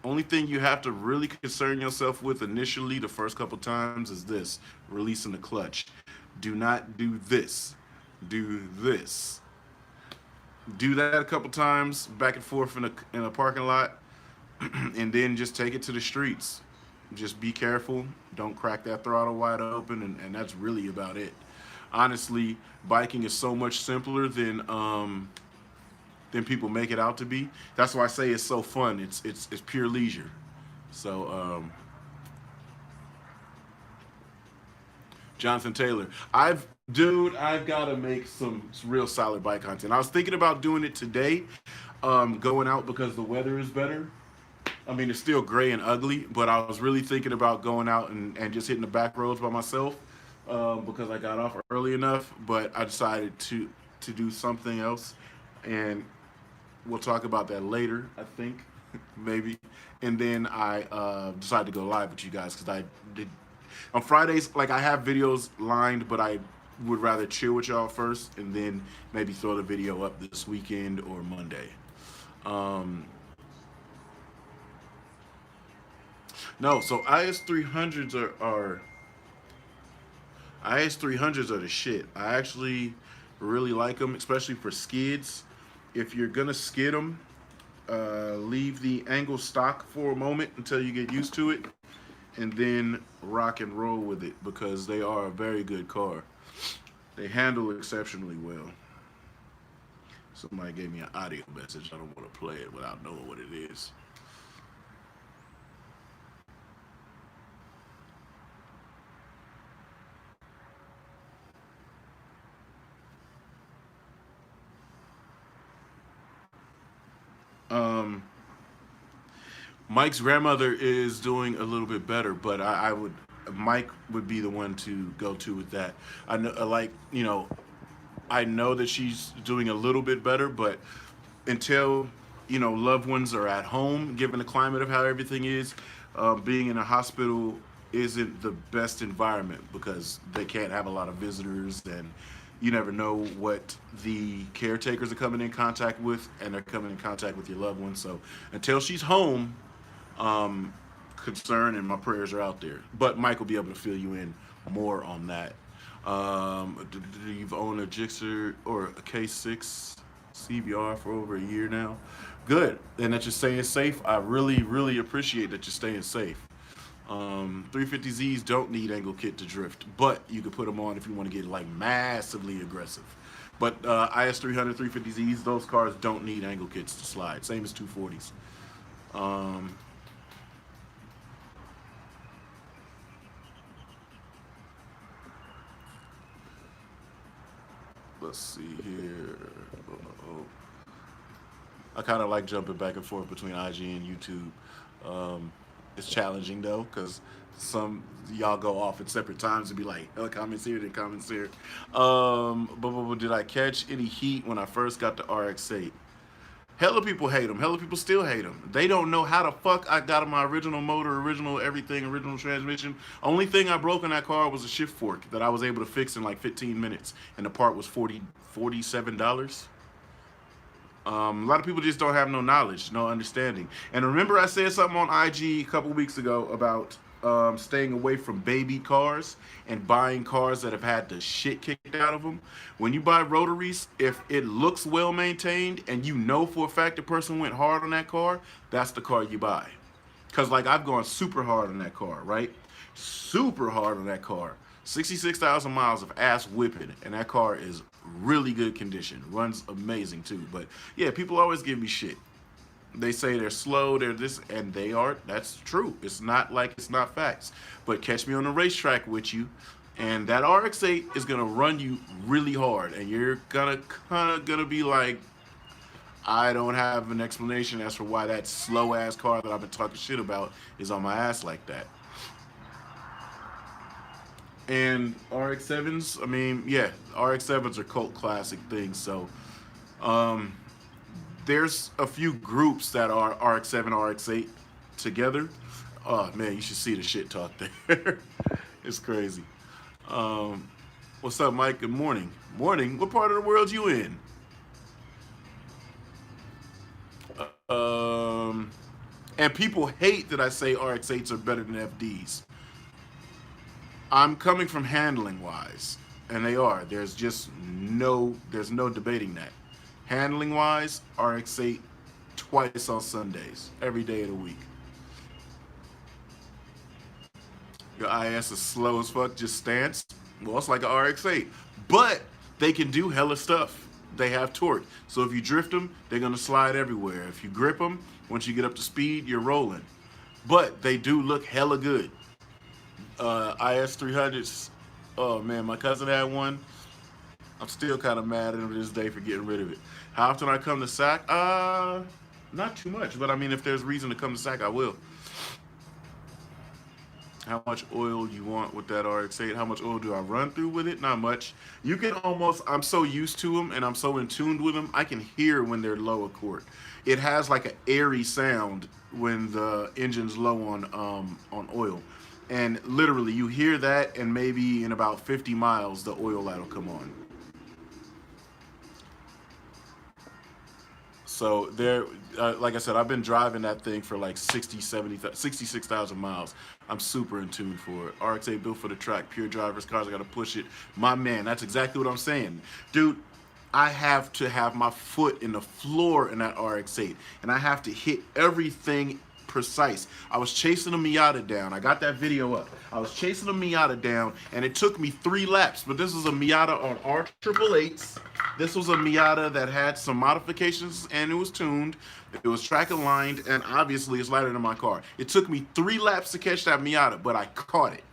Only thing you have to really concern yourself with initially the first couple times is this: releasing the clutch. Do not do this. Do this. Do that a couple times back and forth in a parking lot, and then just take it to the streets. Just be careful. Don't crack that throttle wide open, and that's really about it. Honestly, biking is so much simpler than people make it out to be. That's why I say it's so fun. It's pure leisure. So Jonathan Taylor, I've got to make some real solid bike content. I was thinking about doing it today, going out because the weather is better. I mean, it's still gray and ugly, but I was really thinking about going out and just hitting the back roads by myself because I got off early enough. But I decided to do something else, and we'll talk about that later. I think maybe, and then I decided to go live with you guys because I did on Fridays. Like I have videos lined, but I would rather chill with y'all first, and then maybe throw the video up this weekend or Monday. Um, no, so IS300s are the shit. I actually really like them, especially for skids. If you're gonna skid them, leave the angle stock for a moment until you get used to it, and then rock and roll with it because they are a very good car. They handle exceptionally well. Somebody gave me an audio message. I don't want to play it without knowing what it is. Um, Mike's grandmother is doing a little bit better, but I would Mike would be the one to go to with that. I know, I know that she's doing a little bit better, but until loved ones are at home, given the climate of how everything is, being in a hospital isn't the best environment because they can't have a lot of visitors, and you never know what the caretakers are coming in contact with, and they're coming in contact with your loved ones. So until she's home, um, concern and my prayers are out there. But Mike will be able to fill you in more on that. You've owned a Gixxer or a K6 CBR for over a year now. Good, and that you're staying safe. I really, really appreciate that you're staying safe. 350Zs don't need angle kit to drift, but you can put them on if you want to get like massively aggressive. But IS300, 350Zs, those cars don't need angle kits to slide. Same as 240s. Um, let's see here. Uh-oh. I kind of like jumping back and forth between IG and YouTube. It's challenging though, because some y'all go off at separate times and be like, oh, comments here, then comments here. But did I catch any heat when I first got the RX-8? Hella people hate them. Hella people still hate them. They don't know how the fuck I got my original motor, original everything, original transmission. Only thing I broke in that car was a shift fork that I was able to fix in like 15 minutes, and the part was $47. A lot of people just don't have no knowledge, no understanding. And remember, I said something on IG a couple weeks ago about staying away from baby cars and buying cars that have had the shit kicked out of them. When you buy rotaries, if it looks well maintained and you know for a fact the person went hard on that car, that's the car you buy. Cause like I've gone super hard on that car, right? Super hard on that car. 66,000 miles of ass whipping, and that car is really good condition. Runs amazing too. But yeah, people always give me shit. They say they're slow, they're this, and they are. That's true. It's not like it's not facts. But catch me on the racetrack with you, and that RX-8 is gonna run you really hard, and you're gonna kind of gonna be like, I don't have an explanation as for why that slow ass car that I've been talking shit about is on my ass like that. And RX-7s, I mean, yeah, RX-7s are cult classic things. So um, there's a few groups that are RX-7, RX-8 together. Oh man, you should see the shit talk there. It's crazy. Um, what's up, Mike? Good morning. Morning. What part of the world you in? Um, and people hate that I say RX-8s are better than FDs. I'm coming from handling wise, and they are. There's no debating that. Handling wise, RX-8 twice on Sundays, every day of the week. Your IS is slow as fuck, just stance. Well, it's like an RX-8, but they can do hella stuff. They have torque, so if you drift them, they're gonna slide everywhere. If you grip them, once you get up to speed, you're rolling. But they do look hella good. IS 300s. Oh man, my cousin had one. I'm still kind of mad at him to this day for getting rid of it. How often I come to SAC? Not too much, but I mean, if there's reason to come to SAC, I will. How much oil you want with that RX-8? How much oil do I run through with it? Not much. You can almost, I'm so used to them and I'm so in tune with them, I can hear when they're low a quart. It has like an airy sound when the engine's low on oil. And literally you hear that and maybe in about 50 miles, the oil light will come on. So there, like I said, I've been driving that thing for like 66,000 miles. I'm super in tune for it. RX-8 built for the track, pure driver's cars. I got to push it. My man, that's exactly what I'm saying. Dude, I have to have my foot in the floor in that RX-8, and I have to hit everything precise. I was chasing a Miata down. I got that video up. I was chasing a Miata down, and it took me 3 laps. But this was a Miata on R888s. This was a Miata that had some modifications, and it was tuned. It was track aligned, and obviously it's lighter than my car. It took me 3 laps to catch that Miata, but I caught it.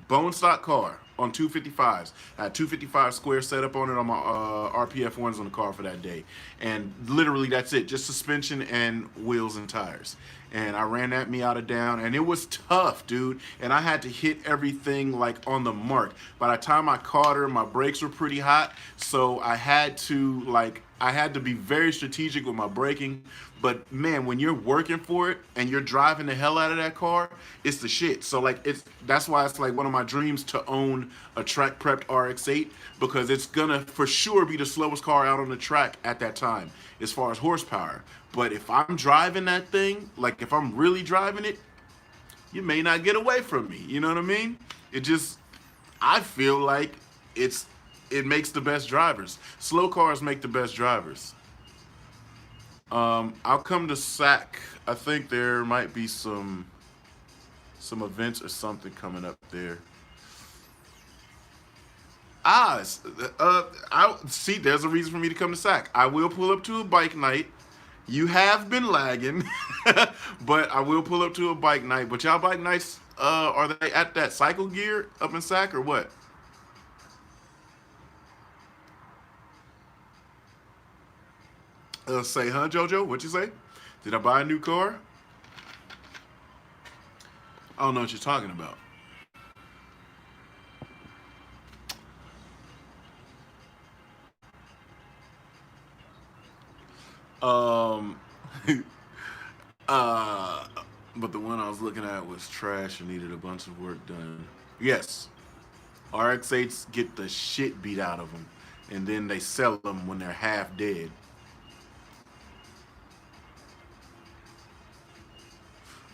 Bone stock car on 255s. I had 255 square set up on it on my RPF ones on the car for that day. And literally that's it, just suspension and wheels and tires. And I ran that Miata down, and it was tough, dude. And I had to hit everything like on the mark. By the time I caught her, my brakes were pretty hot, so I had to be very strategic with my braking. But man, when you're working for it and you're driving the hell out of that car, it's the shit. So like that's why it's like one of my dreams to own a track prepped RX-8, because it's gonna for sure be the slowest car out on the track at that time as far as horsepower. But if I'm driving that thing, like if I'm really driving it, you may not get away from me. You know what I mean? I feel like it makes the best drivers. Slow cars make the best drivers. I'll come to SAC. I think there might be some events or something coming up there. I see. There's a reason for me to come to SAC. I will pull up to a bike night. You have been lagging, but I will pull up to a bike night. But y'all bike nights, are they at that Cycle Gear up in SAC or what? Say, huh, JoJo? What you say? Did I buy a new car? I don't know what you're talking about. Um, uh, but the one I was looking at was trash and needed a bunch of work done. Yes, RX-8s get the shit beat out of them, and then they sell them when they're half dead.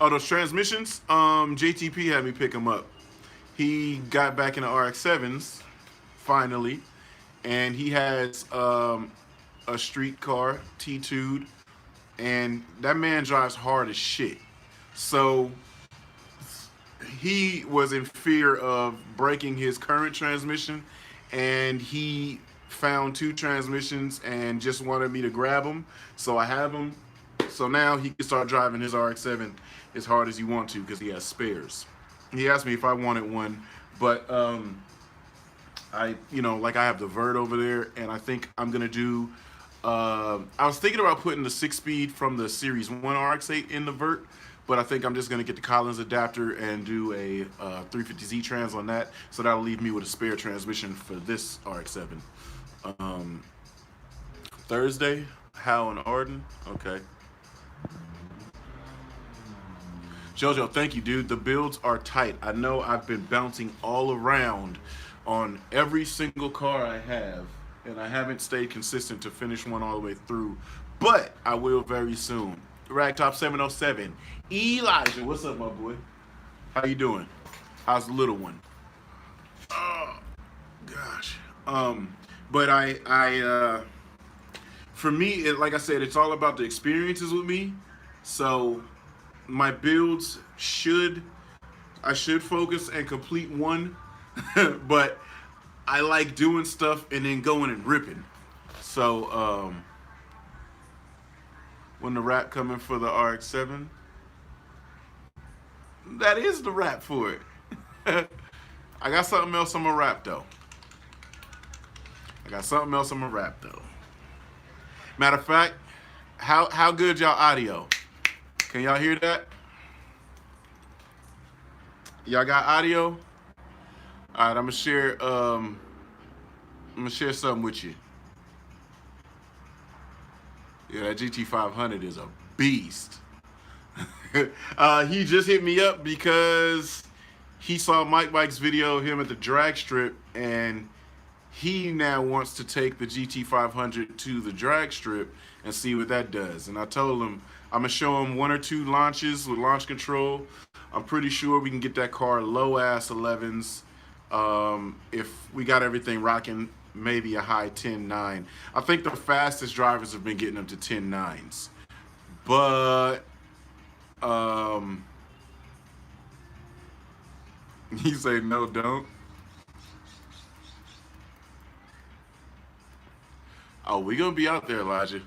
Oh, those transmissions. JTP had me pick them up. He got back into RX-7s finally, and he has a street car T2'd, and that man drives hard as shit. So he was in fear of breaking his current transmission, and he found two transmissions and just wanted me to grab them. So I have them. So now he can start driving his RX-7 as hard as he wants to because he has spares. He asked me if I wanted one, but like I have the Vert over there, and I think I'm gonna do. I was thinking about putting the 6-speed from the Series 1 RX-8 in the Vert, but I think I'm just gonna get the Collins adapter and do a 350Z trans on that, so that'll leave me with a spare transmission for this RX-7. Thursday, Hal and Arden. Okay. Jojo, thank you, dude. The builds are tight. I know I've been bouncing all around on every single car I have, and I haven't stayed consistent to finish one all the way through, but I will very soon. Ragtop 707. Elijah, what's up, my boy? How you doing? How's the little one? Oh, gosh. But for me, like I said, it's all about the experiences with me. So my builds I should focus and complete one, but I like doing stuff and then going and ripping. So when the wrap coming for the RX-7, that is the wrap for it. I got something else I'm gonna wrap though. Matter of fact, how good y'all audio? Can y'all hear that? Y'all got audio? All right, I'm gonna share something with you. Yeah, that GT500 is a beast. He just hit me up because he saw Mike's video of him at the drag strip, and he now wants to take the GT500 to the drag strip and see what that does. And I told him I'm gonna show him 1 or 2 launches with launch control. I'm pretty sure we can get that car low ass 11s. If we got everything rocking, maybe a high 10.9. I think the fastest drivers have been getting them to 10.9s. But he say no, don't. Oh, we're gonna be out there, Elijah.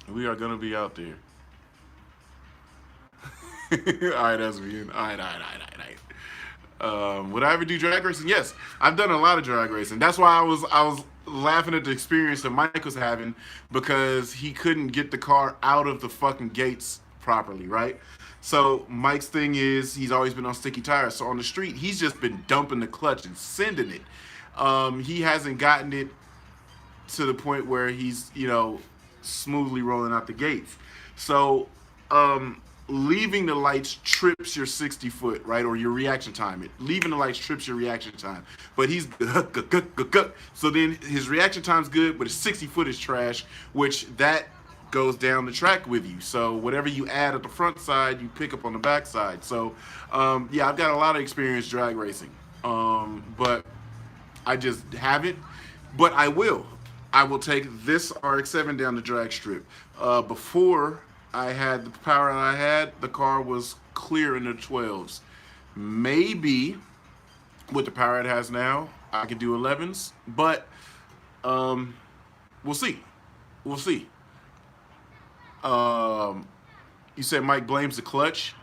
We are gonna be out there. All right, that's me. All right. Would I ever do drag racing? Yes, I've done a lot of drag racing. That's why I was laughing at the experience that Mike was having, because he couldn't get the car out of the fucking gates properly, right? So Mike's thing is he's always been on sticky tires. So on the street, he's just been dumping the clutch and sending it. He hasn't gotten it to the point where he's, smoothly rolling out the gates. So leaving the lights trips your 60-foot, right, or your reaction time. Leaving the lights trips your reaction time. But he's so then his reaction time's good, but his 60-foot is trash, which that goes down the track with you. So whatever you add at the front side, you pick up on the back side. So yeah, I've got a lot of experience drag racing, but I just haven't. But I will take this RX-7 down the drag strip. Before I had the power that I had, the car was clear in the 12s. Maybe with the power it has now, I can do 11s, but we'll see. You said Mike blames the clutch.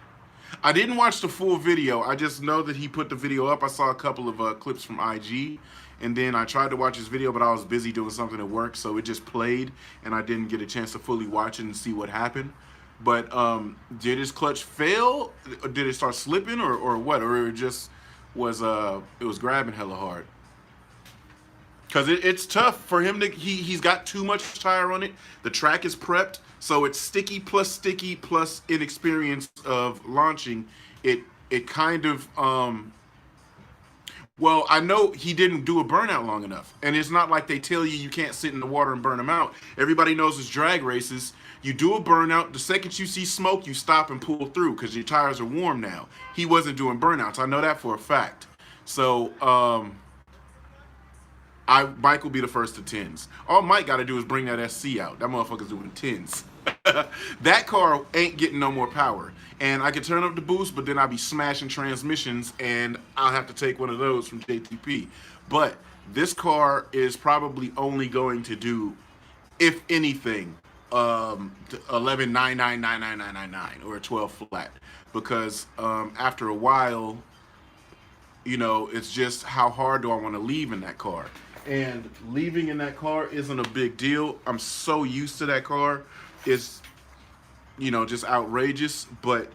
I didn't watch the full video. I just know that he put the video up. I saw a couple of clips from IG, and then I tried to watch his video, but I was busy doing something at work, so it just played, and I didn't get a chance to fully watch it and see what happened. But did his clutch fail? Did it start slipping, or what? Or it just was grabbing hella hard? Because it's tough for him to, he's got too much tire on it. The track is prepped, so it's sticky plus inexperience of launching. It kind of, Well, I know he didn't do a burnout long enough. And it's not like they tell you you can't sit in the water and burn them out. Everybody knows it's drag races. You do a burnout. The second you see smoke, you stop and pull through because your tires are warm now. He wasn't doing burnouts. I know that for a fact. So, Mike will be the first to tens. All Mike got to do is bring that SC out. That motherfucker's doing tens. That car ain't getting no more power. And I can turn up the boost, but then I'll be smashing transmissions, and I'll have to take one of those from JTP. But this car is probably only going to do, if anything, 11,999,999 or a 12 flat, because after a while, it's just how hard do I want to leave in that car. And leaving in that car isn't a big deal. I'm so used to that car. It's, just outrageous, but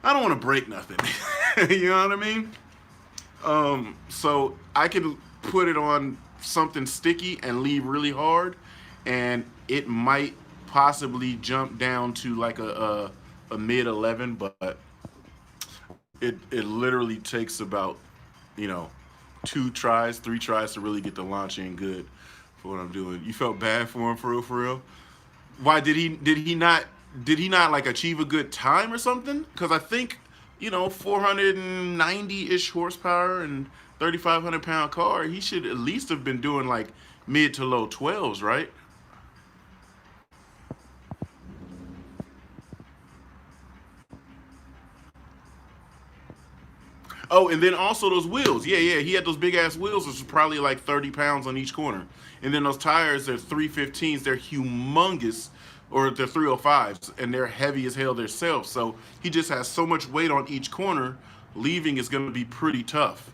I don't want to break nothing. You know what I mean? So I can put it on something sticky and leave really hard, and it might possibly jump down to like a mid 11, but it literally takes about, 2 tries, 3 tries to really get the launch in good for what I'm doing. You felt bad for him, for real, for real? Why did he not like achieve a good time or something? Because I think 490-ish horsepower and 3,500-pound car, he should at least have been doing like mid to low 12s, right? Oh, and then also those wheels. Yeah, yeah, he had those big ass wheels, which was probably like 30 pounds on each corner. And then those tires, they're 315s. They're humongous, or they're 305s, and they're heavy as hell themselves. So he just has so much weight on each corner. Leaving is going to be pretty tough.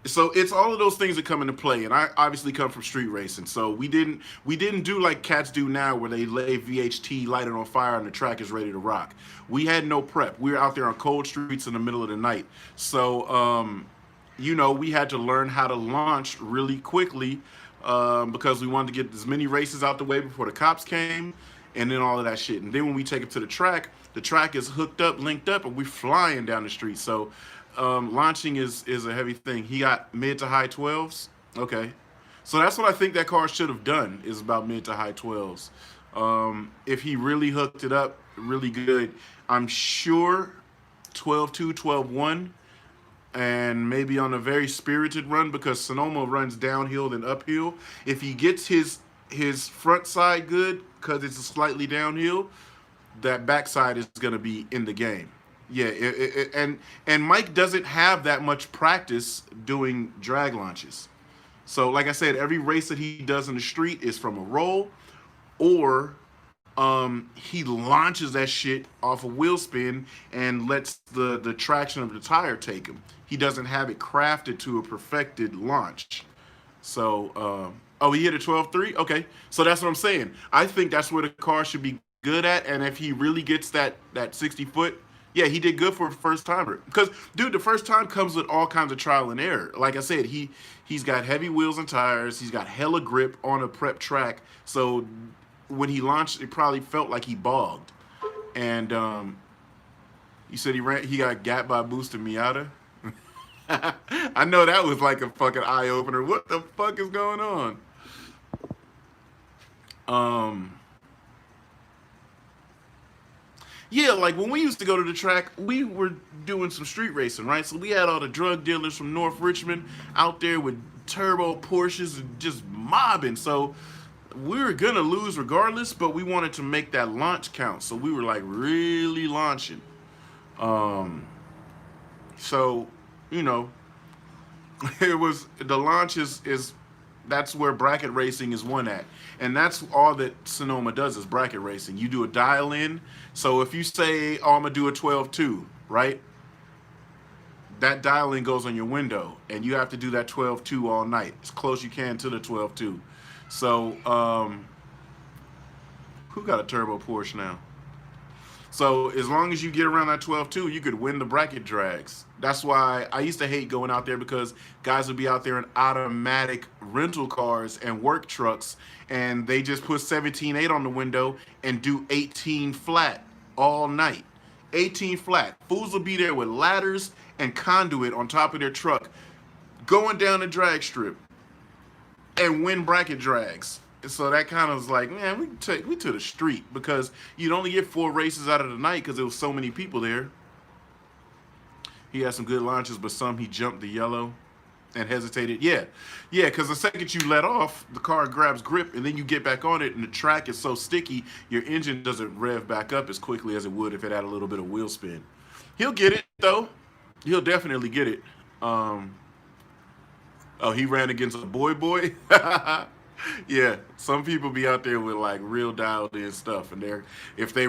So it's all of those things that come into play, and I obviously come from street racing. So we didn't do like cats do now, where they lay VHT, light it on fire, and the track is ready to rock. We had no prep. We were out there on cold streets in the middle of the night. So we had to learn how to launch really quickly, because we wanted to get as many races out the way before the cops came, and then all of that shit. And then when we take it to the track is hooked up, linked up, and we're flying down the street. So launching is a heavy thing. He got mid to high 12s. Okay. So that's what I think that car should have done, is about mid to high 12s. If he really hooked it up really good, I'm sure 12.2, 12.1, and maybe on a very spirited run, because Sonoma runs downhill and uphill. If he gets his front side good, because it's slightly downhill, that backside is going to be in the game. Yeah, and Mike doesn't have that much practice doing drag launches. So, like I said, every race that he does in the street is from a roll, or he launches that shit off a wheel spin and lets the traction of the tire take him. He doesn't have it crafted to a perfected launch. So, he hit a 12.3? Okay, so that's what I'm saying. I think that's where the car should be good at, and if he really gets that 60-foot, yeah, he did good for a first timer. Because, dude, the first time comes with all kinds of trial and error. Like I said, he's got heavy wheels and tires. He's got hella grip on a prep track. So when he launched, it probably felt like he bogged. And you said he got gapped by Busta Miata. I know that was like a fucking eye opener. What the fuck is going on? Yeah, like when we used to go to the track, we were doing some street racing, right? So we had all the drug dealers from North Richmond out there with turbo Porsches and just mobbing. So we were gonna lose regardless, but we wanted to make that launch count. So we were like really launching. So, it was, the launch is that's where bracket racing is won at. And that's all that Sonoma does, is bracket racing. You do a dial in. So if you say, oh, I'm going to do a 12.2, right? That dial in goes on your window, and you have to do that 12.2 all night, as close you can to the 12.2. So, who got a turbo Porsche now? So as long as you get around that 12.2, you could win the bracket drags. That's why I used to hate going out there, because guys would be out there in automatic rental cars and work trucks, and they just put 17.8 on the window and do 18 flat all night. 18 flat. Fools will be there with ladders and conduit on top of their truck, going down the drag strip and win bracket drags. So that kind of was like, man, we to the street because you'd only get 4 races out of the night because there was so many people there. He had some good launches, but some he jumped the yellow and hesitated. Yeah, because the second you let off, the car grabs grip, and then you get back on it, and the track is so sticky, your engine doesn't rev back up as quickly as it would if it had a little bit of wheel spin. He'll get it, though. He'll definitely get it. Oh, he ran against a boy. Yeah, some people be out there with like real dialed in stuff, and if they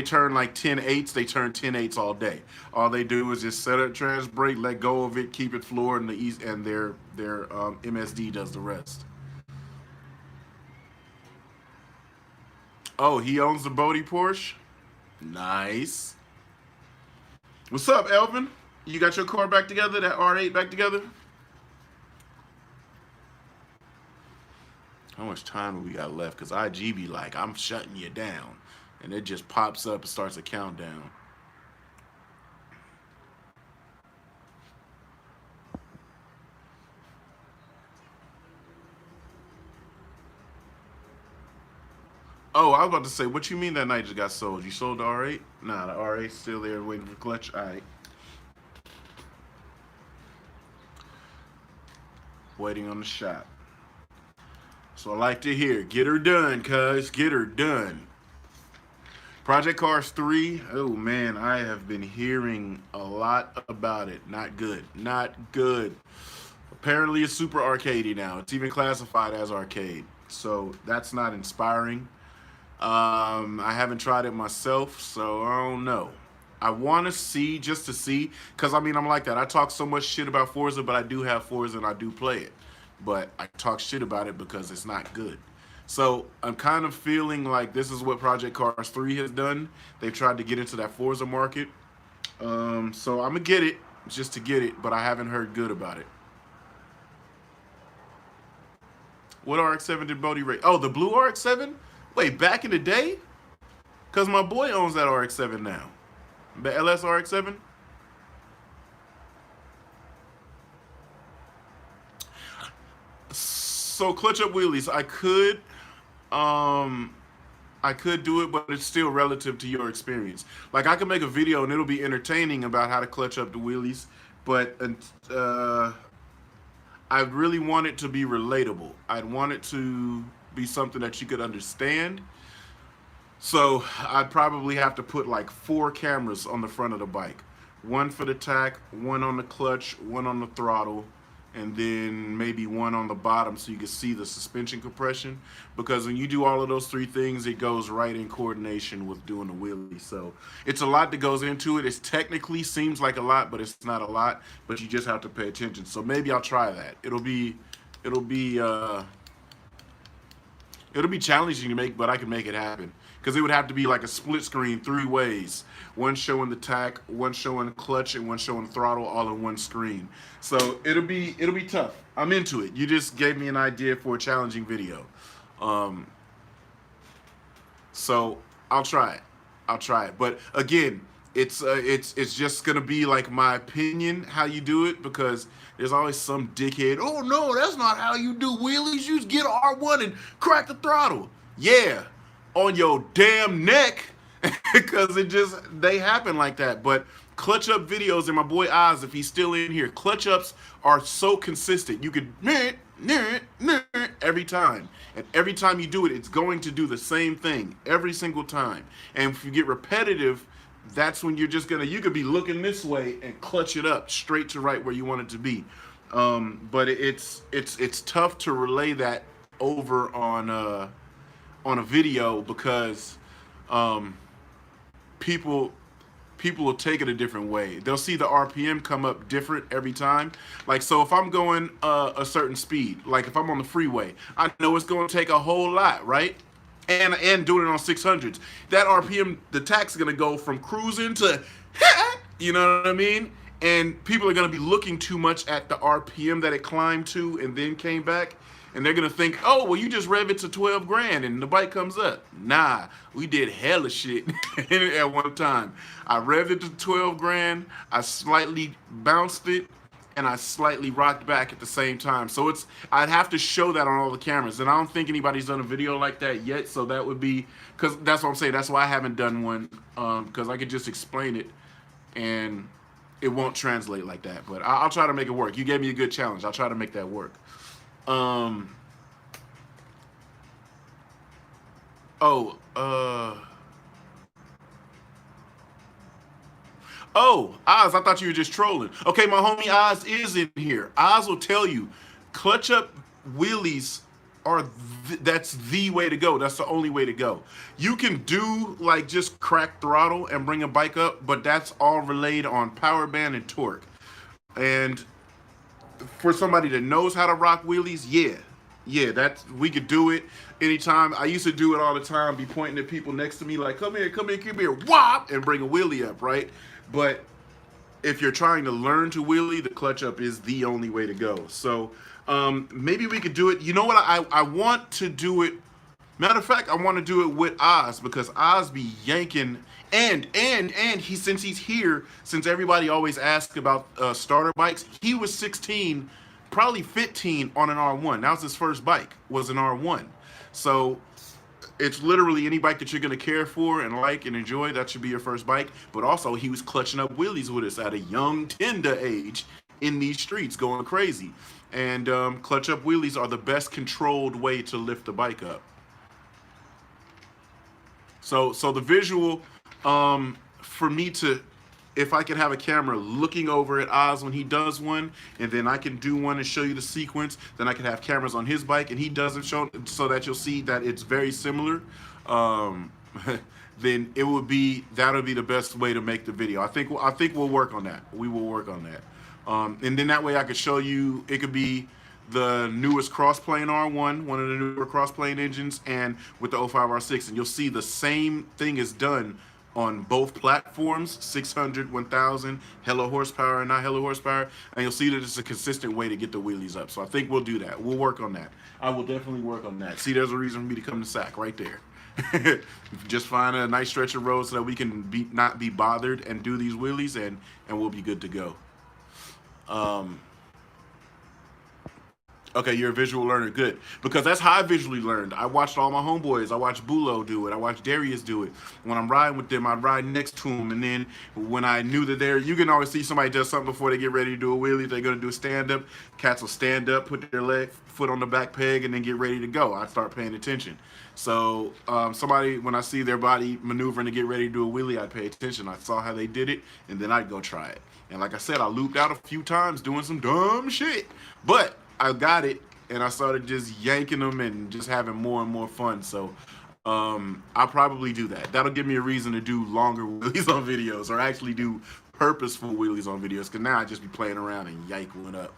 turn like 10-8s, they turn 10-8s all day. All they do is just set up trans brake, let go of it, keep it floored, and their MSD does the rest. Oh, he owns the Bodie Porsche. Nice. What's up, Elvin? You got your car back together? That R8 back together? How much time do we got left? Because IG be like, I'm shutting you down. And it just pops up and starts a countdown. Oh, I was about to say, what you mean that night just got sold? You sold the R8? Nah, the R8's still there waiting for clutch. All right. Waiting on the shop. So I like to hear, get her done, cuz, get her done. Project Cars 3, oh man, I have been hearing a lot about it. Not good, not good. Apparently it's super arcadey now. It's even classified as arcade. So that's not inspiring. I haven't tried it myself, so I don't know. I want to see, just to see, because I mean, I'm like that. I talk so much shit about Forza, but I do have Forza and I do play it. But I talk shit about it because it's not good. So I'm kind of feeling like this is what Project Cars 3 has done. They've tried to get into that Forza market. So I'm going to get it just to get it, but I haven't heard good about it. What RX-7 did Bodie race? Oh, the blue RX-7? Wait, back in the day? Because my boy owns that RX-7 now. The LS RX-7? So clutch up wheelies, I could do it, but it's still relative to your experience. Like I could make a video and it'll be entertaining about how to clutch up the wheelies, but I really want it to be relatable. I'd want it to be something that you could understand. So I'd probably have to put like 4 cameras on the front of the bike. One for the tach, one on the clutch, one on the throttle, and then maybe one on the bottom so you can see the suspension compression. Because when you do all of those 3 things, it goes right in coordination with doing the wheelie. So it's a lot that goes into it. It technically seems like a lot, but it's not a lot. But you just have to pay attention. So maybe I'll try that. It'll be challenging to make, but I can make it happen. Because it would have to be like a split screen 3 ways. One showing the tach, one showing clutch, and one showing throttle all in one screen. So it'll be tough. I'm into it. You just gave me an idea for a challenging video. So I'll try it. But again, it's just gonna be like my opinion how you do it, because there's always some dickhead. Oh no, that's not how you do wheelies. You just get R1 and crack the throttle. Yeah, on your damn neck, because they happen like that. But clutch up videos, and my boy Oz, if he's still in here, clutch ups are so consistent. You could every time, and every time you do it, it's going to do the same thing every single time. And if you get repetitive, that's when you could be looking this way and clutch it up straight to right where you want it to be. But it's tough to relay that over on a video, because people will take it a different way. They'll see the RPM come up different every time. Like, so if I'm going a certain speed, like if I'm on the freeway, I know it's going to take a whole lot, right? And doing it on 600s, that RPM, the tach's going to go from cruising to, you know what I mean? And people are going to be looking too much at the RPM that it climbed to and then came back. And they're going to think, oh, well, you just rev it to 12 grand and the bike comes up. Nah, we did hella shit at one time. I revved it to 12 grand. I slightly bounced it. and I slightly rocked back at the same time. So I'd have to show that on all the cameras, and I don't think anybody's done a video like that yet. So that would be, because that's what I'm saying. That's why I haven't done one, because I could just explain it, and it won't translate like that. But I'll try to make it work. You gave me a good challenge. I'll try to make that work. Oh, Oz, I thought you were just trolling. Okay, my homie Oz is in here. Oz will tell you, clutch up wheelies are that's the way to go. That's the only way to go. You can do like just crack throttle and bring a bike up, but that's all relayed on power band and torque. And for somebody that knows how to rock wheelies, yeah, that's, we could do it anytime. I used to do it all the time, be pointing at people next to me like, come here, whop, and bring a wheelie up, right? But if you're trying to learn to wheelie, the clutch up is the only way to go. So maybe we could do it. You know what? I want to do it. Matter of fact, I want to do it with Oz, because Oz be yanking, and he, since he's here, since everybody always asks about starter bikes, he was 16, probably 15 on an R1. That was his first bike, was an R1. So it's literally any bike that you're going to care for and like and enjoy, that should be your first bike. But also, he was clutching up wheelies with us at a young, tender age in these streets, going crazy. And clutch up wheelies are the best controlled way to lift the bike up. So the visual, for me to, if I could have a camera looking over at Oz when he does one, and then I can do one and show you the sequence, then I can have cameras on his bike and he doesn't show, so that you'll see that it's very similar, then it would be, that'll be the best way to make the video. I think we'll work on that. We will work on that. And then that way I could show you, it could be the newest cross-plane R1, one of the newer cross-plane engines, and with the 05 R6, and you'll see the same thing is done on both platforms, 600, 1000, hello horsepower and not hello horsepower, and you'll see that it's a consistent way to get the wheelies up. So I think we'll do that. We'll work on that. I will definitely work on that. See, there's a reason for me to come to SAC right there. Just find a nice stretch of road so that we can not be bothered and do these wheelies, and we'll be good to go. Okay, you're a visual learner. Good. Because that's how I visually learned. I watched all my homeboys. I watched Bulo do it. I watched Darius do it. When I'm riding with them, I'd ride next to them. And then when I knew that you can always see somebody does something before they get ready to do a wheelie. They're going to do a stand-up. Cats will stand up, put their foot on the back peg, and then get ready to go. I start paying attention. So somebody, when I see their body maneuvering to get ready to do a wheelie, I'd pay attention. I saw how they did it, and then I'd go try it. And like I said, I looped out a few times doing some dumb shit. But I got it, and I started just yanking them and just having more and more fun. So I'll probably do that. That'll give me a reason to do longer wheelies on videos, or actually do purposeful wheelies on videos, because now I just be playing around and yank one up.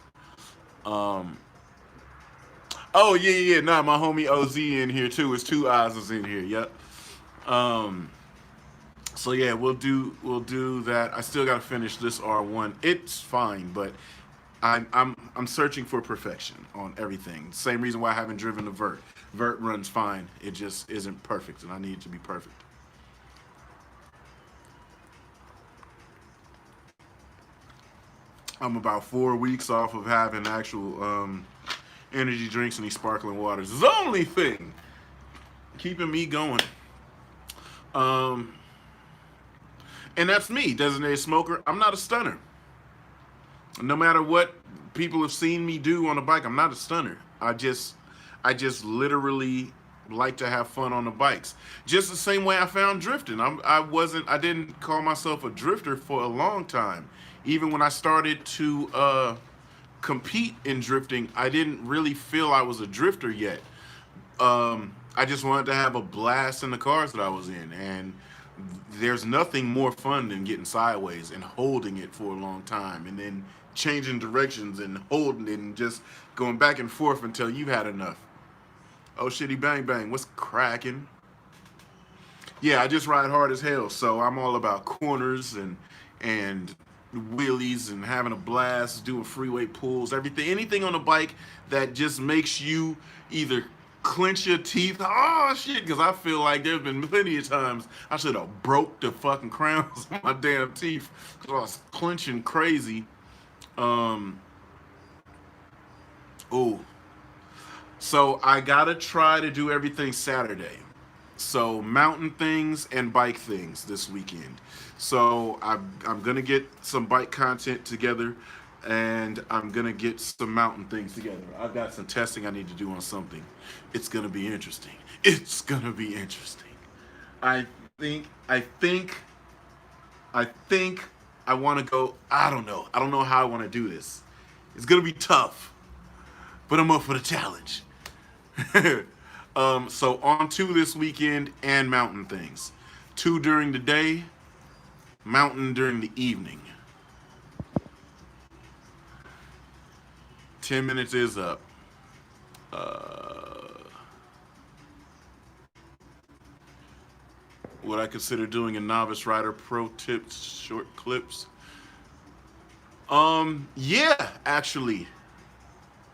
Oh, yeah. Nah, my homie OZ in here, too. It's two Oz's in here. Yep. So, yeah, we'll do that. I still got to finish this R1. It's fine, but I'm searching for perfection on everything. Same reason why I haven't driven the Vert. Vert runs fine. It just isn't perfect, and I need it to be perfect. I'm about 4 weeks off of having actual energy drinks and these sparkling waters. It's the only thing keeping me going. And that's me, designated smoker. I'm not a stunner. No matter what people have seen me do on a bike, I'm not a stunner. I just literally like to have fun on the bikes. Just the same way I found drifting. I didn't call myself a drifter for a long time. Even when I started to compete in drifting, I didn't really feel I was a drifter yet. I just wanted to have a blast in the cars that I was in, and there's nothing more fun than getting sideways and holding it for a long time, and then changing directions and holding it and just going back and forth until you've had enough. Oh, shitty bang bang, what's cracking? Yeah, I just ride hard as hell, so I'm all about corners and wheelies and having a blast, doing freeway pulls, anything on a bike that just makes you either clench your teeth. Oh shit, because I feel like there's been plenty of times I should have broke the fucking crowns of my damn teeth because I was clenching crazy. Oh, so I gotta try to do everything Saturday. So mountain things and bike things this weekend. So I'm gonna get some bike content together, and I'm gonna get some mountain things together. I've got some testing I need to do on something. It's gonna be interesting. It's gonna be interesting. I think I think I think I want to go. I don't know. I don't know how I want to do this. It's gonna be tough, but I'm up for the challenge. So on two this weekend and mountain things. Two during the day, mountain during the evening. 10 minutes is up. Would I consider doing a novice rider pro tips short clips? Yeah, actually.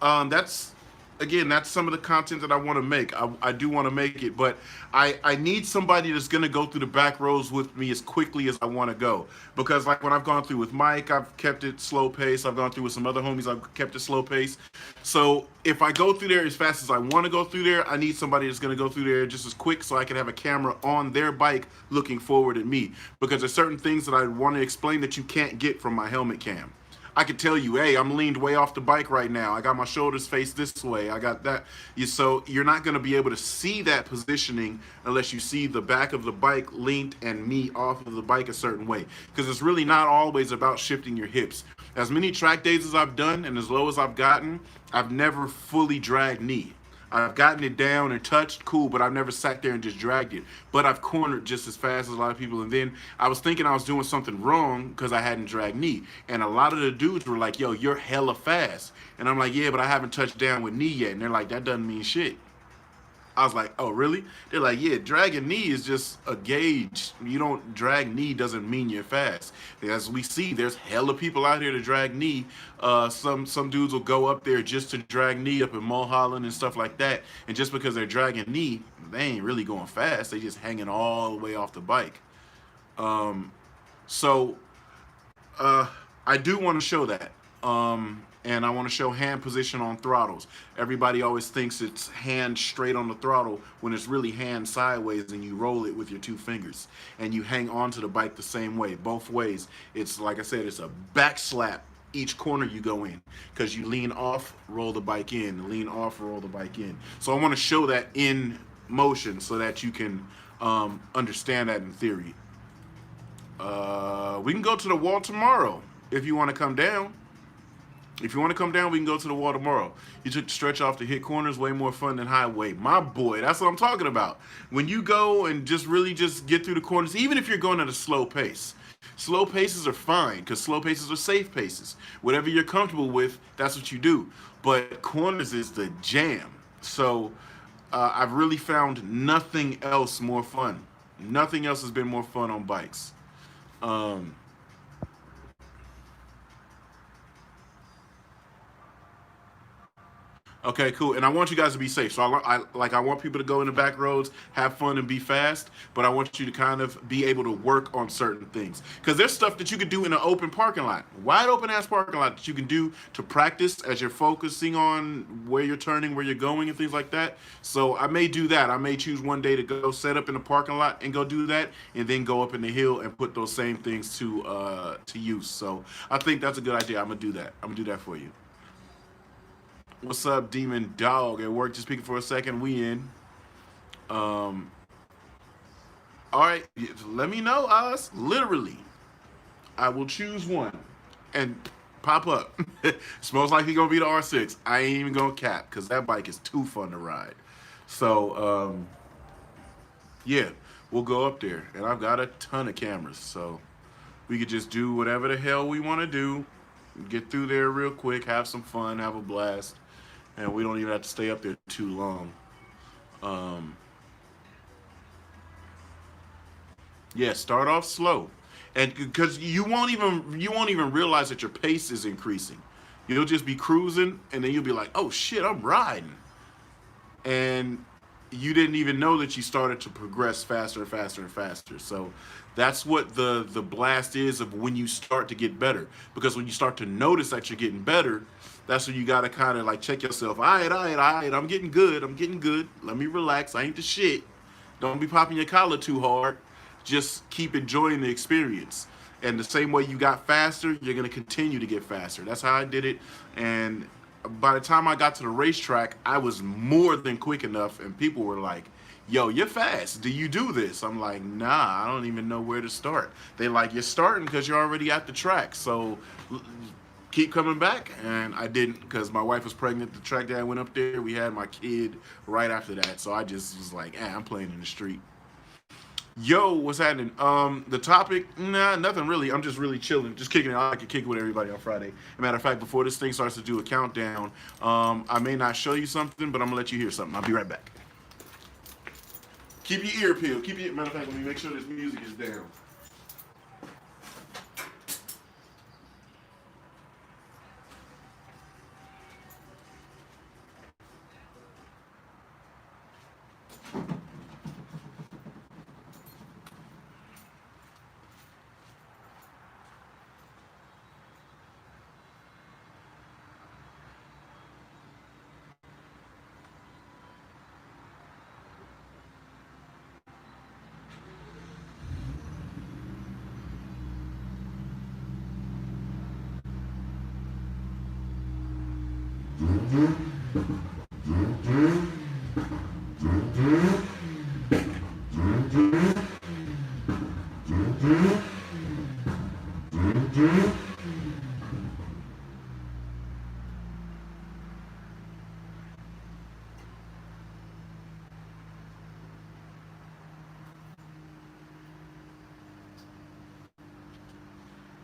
That's again, that's some of the content that I want to make. I do want to make it, but I need somebody that's gonna go through the back roads with me as quickly as I want to go. Because like when I've gone through with Mike, I've kept it slow pace. I've gone through with some other homies, I've kept it slow pace. So if I go through there as fast as I want to go through there, I need somebody that's gonna go through there just as quick so I can have a camera on their bike looking forward at me. Because there's certain things that I want to explain that you can't get from my helmet cam. I could tell you, hey, I'm leaned way off the bike right now. I got my shoulders faced this way. I got that. So you're not going to be able to see that positioning unless you see the back of the bike leaned and me off of the bike a certain way. Because it's really not always about shifting your hips. As many track days as I've done and as low as I've gotten, I've never fully dragged knee. I've gotten it down and touched, cool, but I've never sat there and just dragged it. But I've cornered just as fast as a lot of people. And then I was thinking I was doing something wrong because I hadn't dragged knee. And a lot of the dudes were like, yo, you're hella fast. And I'm like, yeah, but I haven't touched down with knee yet. And they're like, that doesn't mean shit. I was like, oh, really? They're like, yeah, dragging knee is just a gauge. You don't drag knee doesn't mean you're fast. As we see, there's hella people out here to drag knee. Some dudes will go up there just to drag knee up in Mulholland and stuff like that. And just because they're dragging knee, they ain't really going fast. They just hanging all the way off the bike. So I do want to show that. And I want to show hand position on throttles. Everybody always thinks it's hand straight on the throttle when it's really hand sideways, and you roll it with your two fingers and you hang onto the bike the same way, both ways. It's like I said, it's a back slap each corner you go in, because you lean off, roll the bike in, lean off, roll the bike in. So I want to show that in motion so that you can understand that in theory. We can go to the wall tomorrow if you want to come down. If you want to come down, we can go to the wall tomorrow. You took the stretch off to hit corners, way more fun than highway. My boy, that's what I'm talking about. When you go and just really just get through the corners, even if you're going at a slow pace. Slow paces are fine because slow paces are safe paces. Whatever you're comfortable with, that's what you do. But corners is the jam. So I've really found nothing else more fun. Nothing else has been more fun on bikes. Okay, cool. And I want you guys to be safe. So I want people to go in the back roads, have fun, and be fast. But I want you to kind of be able to work on certain things, because there's stuff that you could do in an open parking lot, wide open ass parking lot, that you can do to practice as you're focusing on where you're turning, where you're going, and things like that. So I may do that. I may choose one day to go set up in the parking lot and go do that, and then go up in the hill and put those same things to use. So I think that's a good idea. I'm gonna do that. I'm gonna do that for you. What's up, Demon Dog? At work, just speaking for a second. We in. Um, all right, let me know, us. Literally, I will choose one and pop up. Smells like he gonna be the R6. I ain't even gonna cap because that bike is too fun to ride. So, yeah, we'll go up there, and I've got a ton of cameras, so we could just do whatever the hell we want to do. Get through there real quick, have some fun, have a blast, and we don't even have to stay up there too long. Yeah, start off slow, and because you won't even realize that your pace is increasing. You'll just be cruising, and then you'll be like, "Oh shit, I'm riding," and you didn't even know that you started to progress faster and faster and faster. So that's what the blast is of when you start to get better. Because when you start to notice that you're getting better, that's when you gotta kind of like check yourself. All right, I'm getting good. I'm getting good. Let me relax. I ain't the shit. Don't be popping your collar too hard. Just keep enjoying the experience. And the same way you got faster, you're gonna continue to get faster. That's how I did it. And by the time I got to the racetrack, I was more than quick enough, and people were like, "Yo, you're fast. Do you do this?" I'm like, "Nah, I don't even know where to start." They like, "You're starting because you're already at the track, so keep coming back." And I didn't, because my wife was pregnant. The track that I went up there, we had my kid right after that, so I just was like, I'm playing in the street. Yo, what's happening? The topic, nah, nothing really. I'm just really chilling, just kicking it. I like to kick it with everybody on Friday. Matter of fact, before this thing starts to do a countdown, I may not show you something, but I'm gonna let you hear something. I'll be right back. Keep your ear peeled. Keep your matter of fact. Let me make sure this music is down.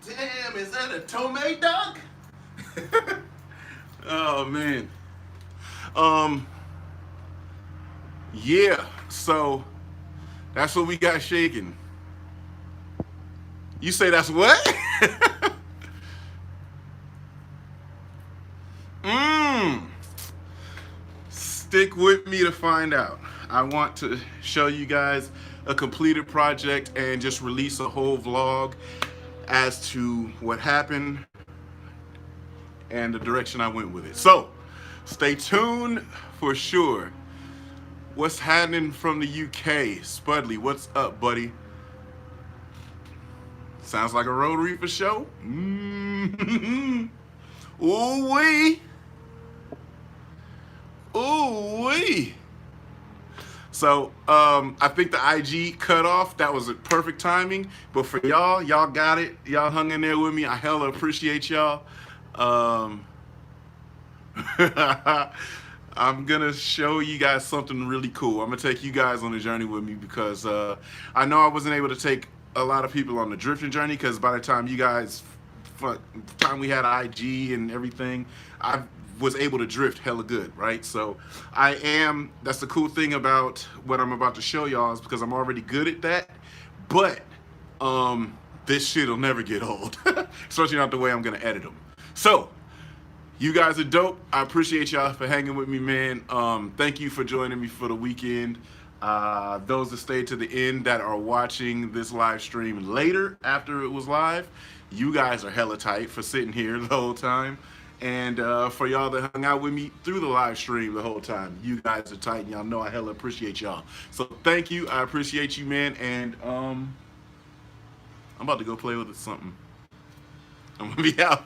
Damn, is that a Tomei dog? Oh man. Um, yeah. So that's what we got shaking. You say that's what? Mmm. Stick with me to find out. I want to show you guys a completed project and just release a whole vlog as to what happened and the direction I went with it. So, stay tuned for sure. What's happening from the UK? Spudley, what's up, buddy? Sounds like a Road Reefer show. Mm-hmm. Ooh wee. Ooh wee. So I think the IG cut off. That was a perfect timing. But for y'all, y'all got it. Y'all hung in there with me. I hella appreciate y'all. Um, I'm gonna show you guys something really cool. I'm gonna take you guys on a journey with me because I know I wasn't able to take a lot of people on the drifting journey because by the time you guys, time we had IG and everything, I was able to drift hella good, right? So I am. That's the cool thing about what I'm about to show y'all is because I'm already good at that. But this shit'll never get old, especially not the way I'm gonna edit them. So. You guys are dope. I appreciate y'all for hanging with me, man. Thank you for joining me for the weekend. Those that stayed to the end that are watching this live stream later after it was live, you guys are hella tight for sitting here the whole time. And for y'all that hung out with me through the live stream the whole time, you guys are tight and y'all know I hella appreciate y'all. So thank you. I appreciate you, man. And I'm about to go play with something. I'm going to be out.